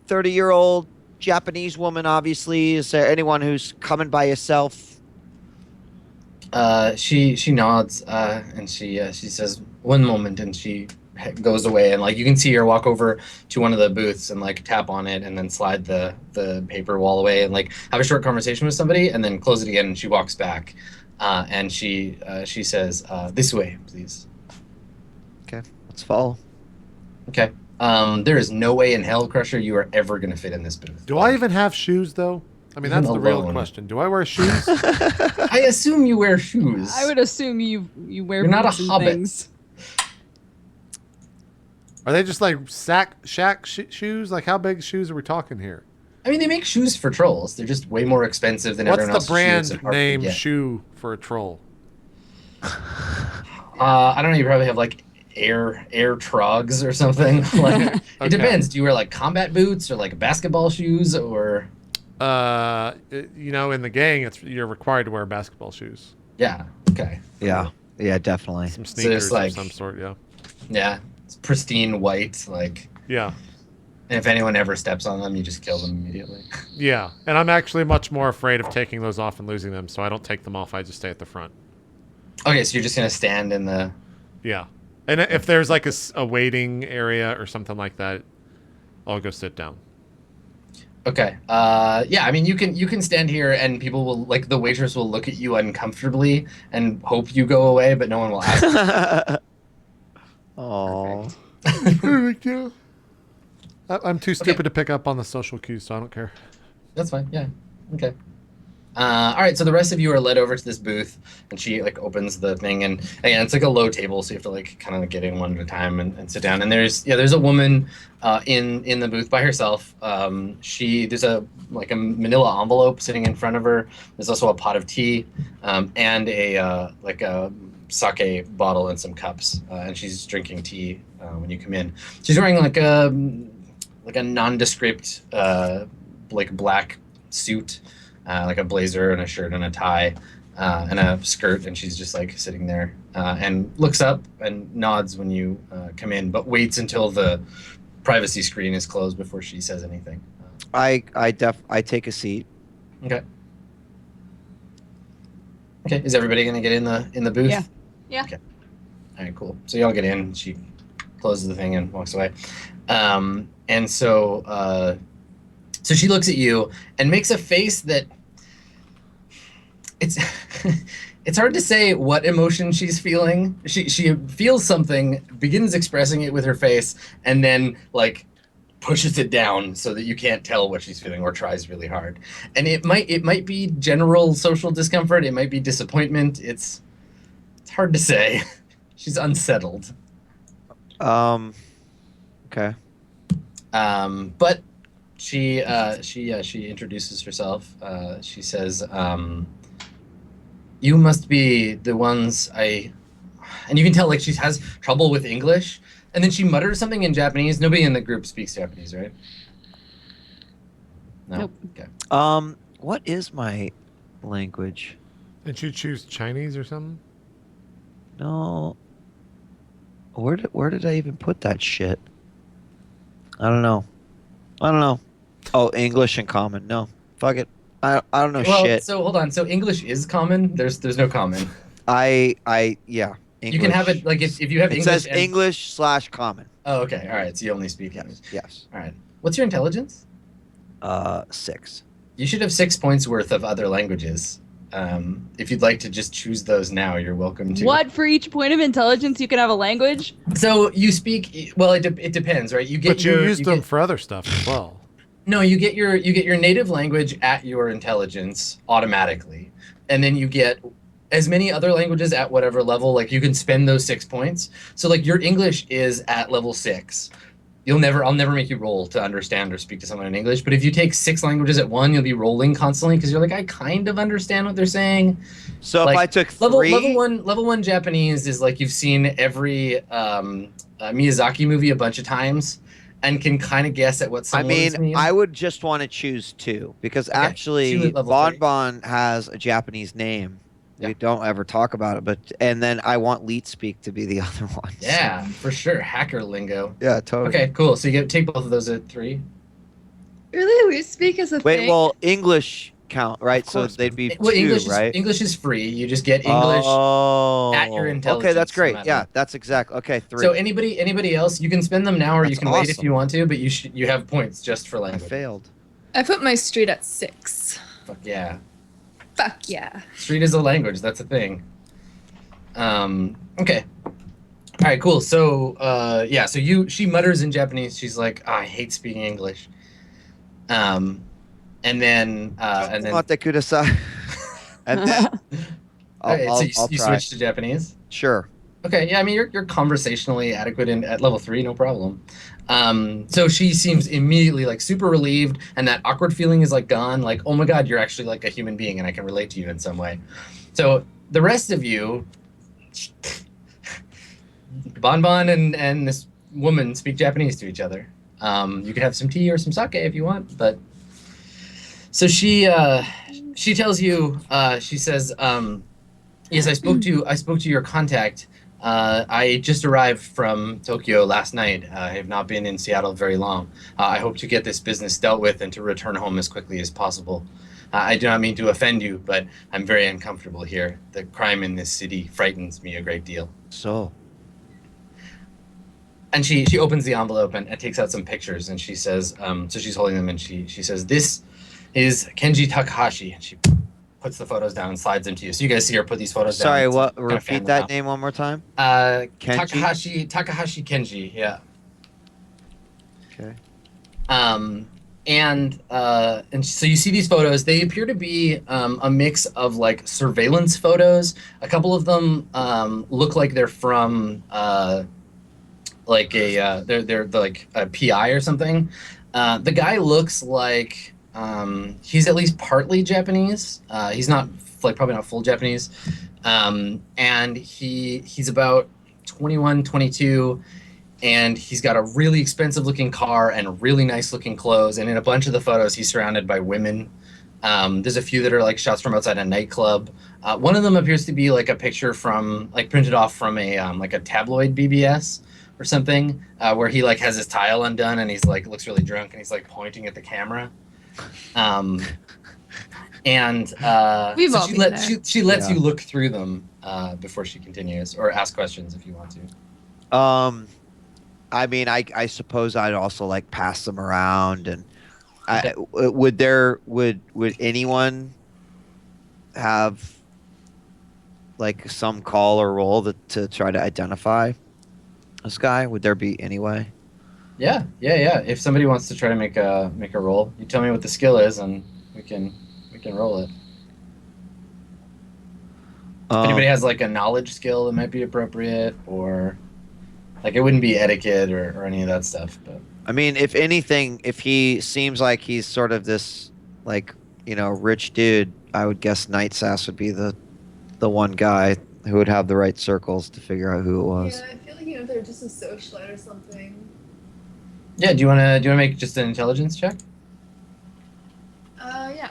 S2: 30-year-old Japanese woman. Obviously, is there anyone who's coming by herself?
S5: She nods and she says, "One moment," and she goes away, and like you can see her walk over to one of the booths and like tap on it and then slide the paper wall away and like have a short conversation with somebody and then close it again, and she walks back and she says, "This way, please."
S2: Okay, let's follow.
S5: Okay. There is no way in hell, Crusher, you are ever gonna fit in this booth.
S1: Do I even have shoes though? I mean, that's the real
S5: alone.
S1: question. Do I wear shoes?
S5: I assume you wear shoes.
S3: I would assume you wear
S5: You're not a
S3: boots and
S5: hobbit.
S3: things.
S1: Are they just like shack shoes? Like how big shoes are we talking here?
S5: I mean, they make shoes for trolls. They're just way more expensive than
S1: What's
S5: everyone
S1: the
S5: else's shoes and
S1: brand
S5: hard to
S1: name
S5: get.
S1: shoe for a troll?
S5: I don't know. You probably have like air trogs or something. Like
S1: Okay.
S5: It depends. Do you wear like combat boots or like basketball shoes or?
S1: In the gang, you're required to wear basketball shoes,
S5: Yeah. Okay.
S2: Yeah, definitely.
S1: some sneakers
S5: like-
S1: of some sort. Yeah,
S5: Yeah. It's pristine white. Like,
S1: yeah,
S5: and if anyone ever steps on them, you just kill them immediately.
S1: yeah. And I'm actually much more afraid of taking those off and losing them, so I don't take them off. I just stay at the front.
S5: Okay, so you're just gonna stand in the.
S1: Yeah, and if there's like a waiting area or something like that, I'll go sit down.
S5: Okay. Yeah. I mean, you can stand here, and people will like the waitress will look at you uncomfortably and hope you go away, but no one will ask.
S2: Oh,
S1: I'm too stupid to pick up on the social cues, so I don't care.
S5: That's fine. Yeah. Okay. All right. So the rest of you are led over to this booth, and she like opens the thing, and again, it's like a low table, so you have to like kind of get in one at a time and sit down. And there's a woman in the booth by herself. There's a manila envelope sitting in front of her. There's also a pot of tea, and a sake bottle and some cups, and she's drinking tea when you come in. She's wearing like a nondescript black suit. Like a blazer and a shirt and a tie and a skirt, and she's just like sitting there and looks up and nods when you come in, but waits until the privacy screen is closed before she says anything.
S2: I take a seat.
S5: Okay. Okay. Is everybody gonna get in the booth?
S3: Yeah.
S4: Yeah.
S5: Okay. All right. Cool. So y'all get in. She closes the thing and walks away. And so she looks at you and makes a face that it's it's hard to say what emotion she's feeling. She feels something, begins expressing it with her face, and then like pushes it down so that you can't tell what she's feeling, or tries really hard. And it might be general social discomfort. It might be disappointment. It's hard to say. She's unsettled.
S2: Okay.
S5: But she introduces herself. She says, "You must be the ones I," and you can tell like she has trouble with English. And then she mutters something in Japanese. Nobody in the group speaks Japanese, right? No.
S3: Nope.
S5: Okay.
S2: What is my language?
S1: Did you choose Chinese or something?
S2: No. Where did I even put that shit? I don't know. Oh, English and common. No. Fuck it. I don't know
S5: Well,
S2: shit.
S5: so hold on. So English is common. There's no common.
S2: Yeah. English.
S5: You can have it like if you have
S2: It
S5: English.
S2: says English/common.
S5: Oh, okay. All right. So you only speak
S2: Yes.
S5: English.
S2: Yes.
S5: All right. What's your intelligence?
S2: 6.
S5: You should have 6 points worth of other languages. If you'd like to just choose those now, you're welcome to.
S3: What, for each point of intelligence you can have a language?
S5: So you speak. Well, it depends, right? You get
S1: But you
S5: your,
S1: used them for other stuff as well.
S5: No, you get your native language at your intelligence automatically, and then you get as many other languages at whatever level. Like you can spend those 6 points. So like your English is at level 6. I'll never make you roll to understand or speak to someone in English. But if you take 6 languages at one, you'll be rolling constantly because you're like, I kind of understand what they're saying.
S2: So
S5: Like,
S2: if I took 3,
S5: level one Japanese is like you've seen every Miyazaki movie a bunch of times and can kind of guess at what some words mean.
S2: I would just want to choose 2 because
S5: Okay, 2
S2: actually
S5: at level 3.
S2: Bon has a Japanese name.
S5: Yeah.
S2: We don't ever talk about it, and then I want Leet Speak to be the other one.
S5: Yeah, for sure. Hacker lingo.
S2: Yeah, totally.
S5: Okay, cool. So you take both of those at 3.
S4: Really? We speak as a
S2: Wait,
S4: thing?
S2: well, English count, right? So
S1: course,
S2: they'd be
S5: Well,
S2: 2, right?
S5: English is free. You just get English at your intelligence.
S2: Okay, that's
S5: no
S2: great.
S5: matter
S2: Yeah,
S5: what.
S2: that's exactly. Okay, 3.
S5: So anybody else, you can spend them now, or you
S2: That's
S5: can wait if
S2: awesome.
S5: you want to. But you have points just for
S2: I
S5: language.
S2: failed.
S4: I put my street at 6.
S5: Fuck yeah.
S4: Fuck yeah.
S5: Street is a language. That's a thing. Okay. All right, cool. So, yeah, so she mutters in Japanese. She's like, I hate speaking English. And then,
S2: Tomate kudasai. And then
S5: okay,
S2: I'll
S5: so you
S2: try.
S5: switch to Japanese?
S2: Sure.
S5: Okay, yeah, I mean, you're conversationally adequate at level 3, no problem. So she seems immediately like super relieved, and that awkward feeling is like gone. Like, oh my God, you're actually like a human being, and I can relate to you in some way. So the rest of you, Bonbon and this woman speak Japanese to each other. You could have some tea or some sake if you want, but so she tells you, she says, yes, I spoke to your contact. I just arrived from Tokyo last night. I have not been in Seattle very long. I hope to get this business dealt with and to return home as quickly as possible. I do not mean to offend you, but I'm very uncomfortable here. The crime in this city frightens me a great deal.
S2: So,
S5: And she opens the envelope and takes out some pictures, and she says, so she's holding them, and she says, this is Kenji Takahashi. And she puts the photos down and slides them to you. So you guys see her put these photos down.
S2: sorry,
S5: and
S2: what?
S5: kind of fan
S2: Repeat
S5: them
S2: that
S5: out.
S2: name one more time.
S5: Takahashi Kenji, yeah.
S2: Okay.
S5: And so you see these photos. They appear to be a mix of like surveillance photos. A couple of them look like they're from like they're like a PI or something. The guy looks like he's at least partly Japanese. He's not like probably not full Japanese. And he's about 21, 22. And he's got a really expensive looking car and really nice looking clothes. And in a bunch of the photos, he's surrounded by women. There's a few that are like shots from outside a nightclub. One of them appears to be like a picture from like printed off from a like a tabloid BBS or something, where he like has his tile undone and he's like looks really drunk and he's like pointing at the camera.
S4: We've
S5: So
S4: all been there.
S5: she lets
S2: Yeah.
S5: you look through them before she continues, or ask questions if you want to.
S2: I mean, I suppose I'd also like pass them around, and
S5: Okay.
S2: would anyone have like some call or roll to try to identify this guy? Would there be any way?
S5: Yeah. If somebody wants to try to make a roll, you tell me what the skill is, and we can roll it. If anybody has like a knowledge skill that might be appropriate, or like it wouldn't be etiquette or any of that stuff. But
S2: I mean, if anything, if he seems like he's sort of this like rich dude, I would guess Night Sass would be the one guy who would have the right circles to figure out who it was.
S4: Yeah, I feel like if they're just a socialite or something.
S5: yeah, do you wanna make just an intelligence check?
S4: Yeah.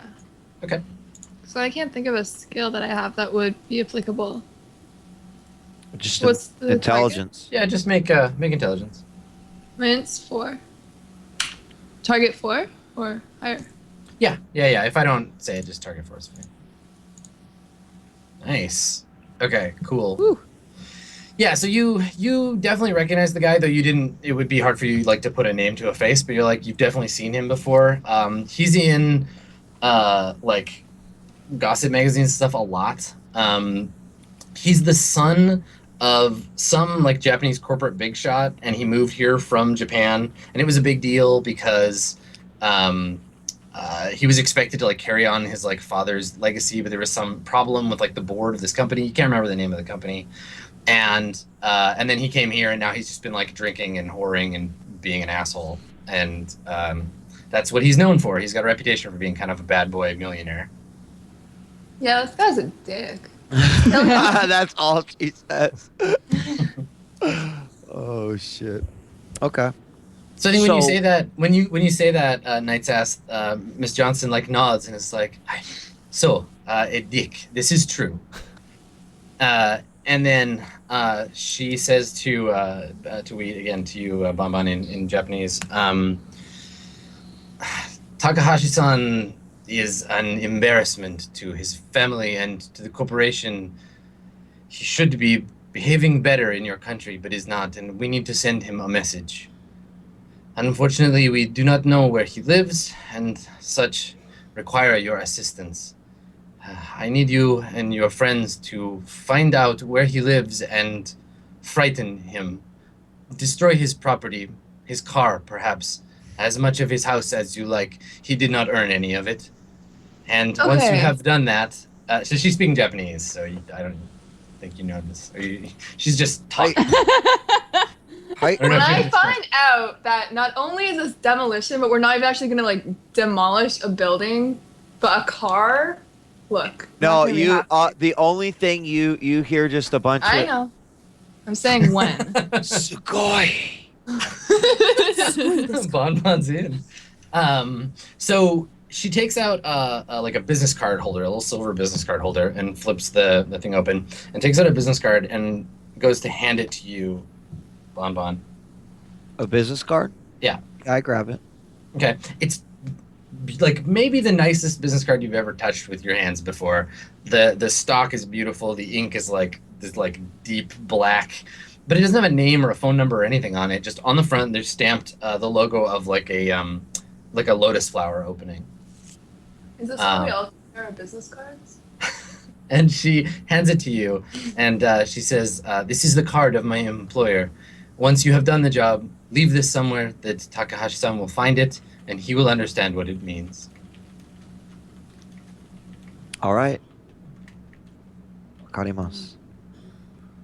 S5: Okay.
S4: So I can't think of a skill that I have that would be applicable.
S2: Just
S4: What's the
S2: intelligence.
S5: Yeah, just make intelligence.
S4: Mine's 4. Target 4 or higher?
S5: Yeah. If I don't say it, just target force. Nice. Okay, cool.
S4: Whew.
S5: Yeah, so you definitely recognize the guy, though you didn't. It would be hard for you like to put a name to a face, but you've definitely seen him before. He's in like gossip magazines and stuff a lot. He's the son of some like Japanese corporate big shot, and he moved here from Japan, and it was a big deal because he was expected to like carry on his like father's legacy, but there was some problem with like the board of this company. You can't remember the name of the company, and then he came here, and now he's just been like drinking and whoring and being an asshole, and that's what he's known for. He's got a reputation for being kind of a bad boy millionaire.
S4: Yeah, this guy's a dick.
S2: That's all she says. Oh shit. Okay.
S5: So I think when you say that, Knight's Ass, Miss Johnson like nods and is like, Dick, this is true. And then she says to Wheat again, to you, Bonbon, in Japanese, Takahashi-san is an embarrassment to his family and to the corporation. He should be behaving better in your country, but is not, and we need to send him a message. Unfortunately, we do not know where he lives, and such require your assistance. I need you and your friends to find out where he lives and frighten him. Destroy his property, his car, perhaps, as much of his house as you like. He did not earn any of it. And once you
S4: Okay.
S5: have done that, so she's speaking Japanese, so I don't think you know this. She's just talking.
S2: Hi.
S5: don't know
S4: When
S5: if you
S4: I
S5: understand.
S4: find out that not only is this demolition, but we're not even actually gonna like demolish a building, but a car. Look. I'm
S2: No,
S4: not gonna be
S2: you.
S4: happy.
S2: The only thing you hear just a bunch
S4: I
S2: of
S4: know. I'm saying when.
S2: Sugoi.
S5: Bonbon's in. So she takes out like a business card holder, a little silver business card holder, and flips the thing open and takes out a business card and goes to hand it to you, Bonbon.
S2: A business card?
S5: Yeah.
S2: I grab it.
S5: Okay. It's like maybe the nicest business card you've ever touched with your hands before. The stock is beautiful. The ink is like this like deep black, but it doesn't have a name or a phone number or anything on it. Just on the front, there's stamped the logo of like a lotus flower opening.
S4: Is this how we all compare our business cards?
S5: And she hands it to you, and she says, "This is the card of my employer. Once you have done the job, leave this somewhere that Takahashi-san will find it, and he will understand what it means."
S2: All right. Wakarimasu.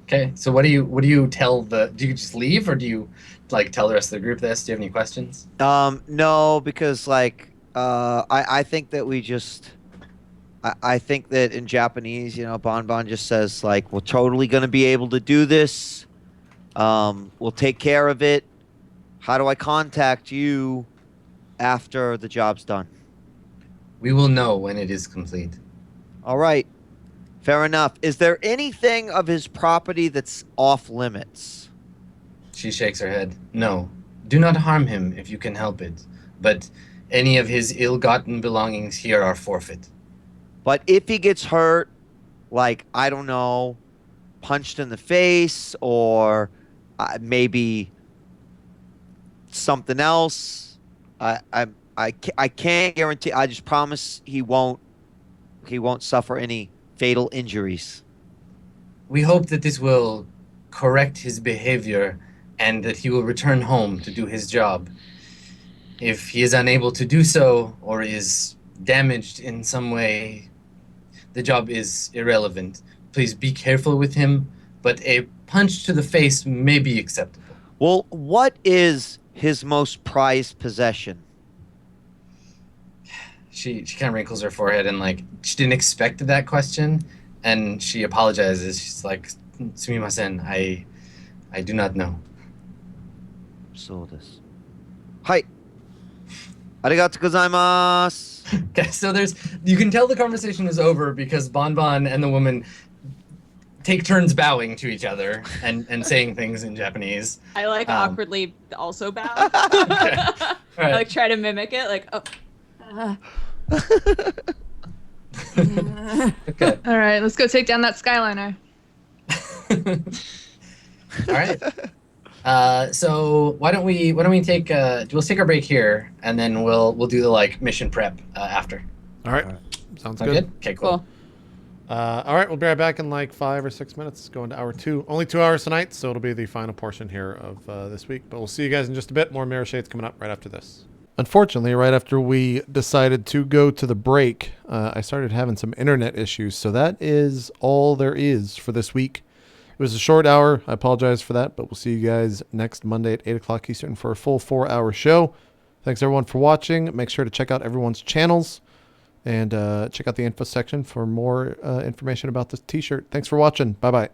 S5: Okay, so what do you tell do you just leave, or do you like tell the rest of the group this? Do you have any questions?
S2: No, because like I think that we just I think that in Japanese, Bonbon just says like we're totally gonna be able to do this. We'll take care of it. How do I contact you after the job's done?
S5: We will know when it is complete.
S2: All right. Fair enough. Is there anything of his property that's off limits?
S5: She shakes her head. No, do not harm him if you can help it, but any of his ill-gotten belongings here are forfeit.
S2: But if he gets hurt, like, I don't know, punched in the face or maybe something else, I can't guarantee. I just promise he won't he won't suffer any fatal injuries.
S5: We hope that this will correct his behavior and that he will return home to do his job. If he is unable to do so or is damaged in some way, the job is irrelevant. Please be careful with him, but a punch to the face may be acceptable.
S2: Well, what is his most prized possession?
S5: She kind of wrinkles her forehead and like she didn't expect that question, and she apologizes. She's like, "Sumimasen, I do not know."
S2: So this. Hi. Arigatou gozaimasu.
S5: Okay, so you can tell the conversation is over because Bonbon and the woman take turns bowing to each other and saying things in Japanese.
S3: I like awkwardly also bow.
S5: Okay. All
S3: I
S5: right.
S3: like try to mimic it, like
S5: Okay.
S4: All right, let's go take down that Skyliner.
S5: All right. So why don't we take we'll take our break here and then we'll do the like mission prep after.
S1: All right. Sounds
S5: Sound
S1: good.
S5: good? Okay, cool.
S1: All right, we'll be right back in like 5 or 6 minutes. Going to hour 2. Only 2 hours tonight, so it'll be the final portion here of this week. But we'll see you guys in just a bit. More Mirrorshades coming up right after this. Unfortunately, right after we decided to go to the break, I started having some internet issues. So that is all there is for this week. It was a short hour. I apologize for that, but we'll see you guys next Monday at 8 o'clock Eastern for a full 4-hour show. Thanks, everyone, for watching. Make sure to check out everyone's channels and check out the info section for more information about this t-shirt. Thanks for watching. Bye-bye.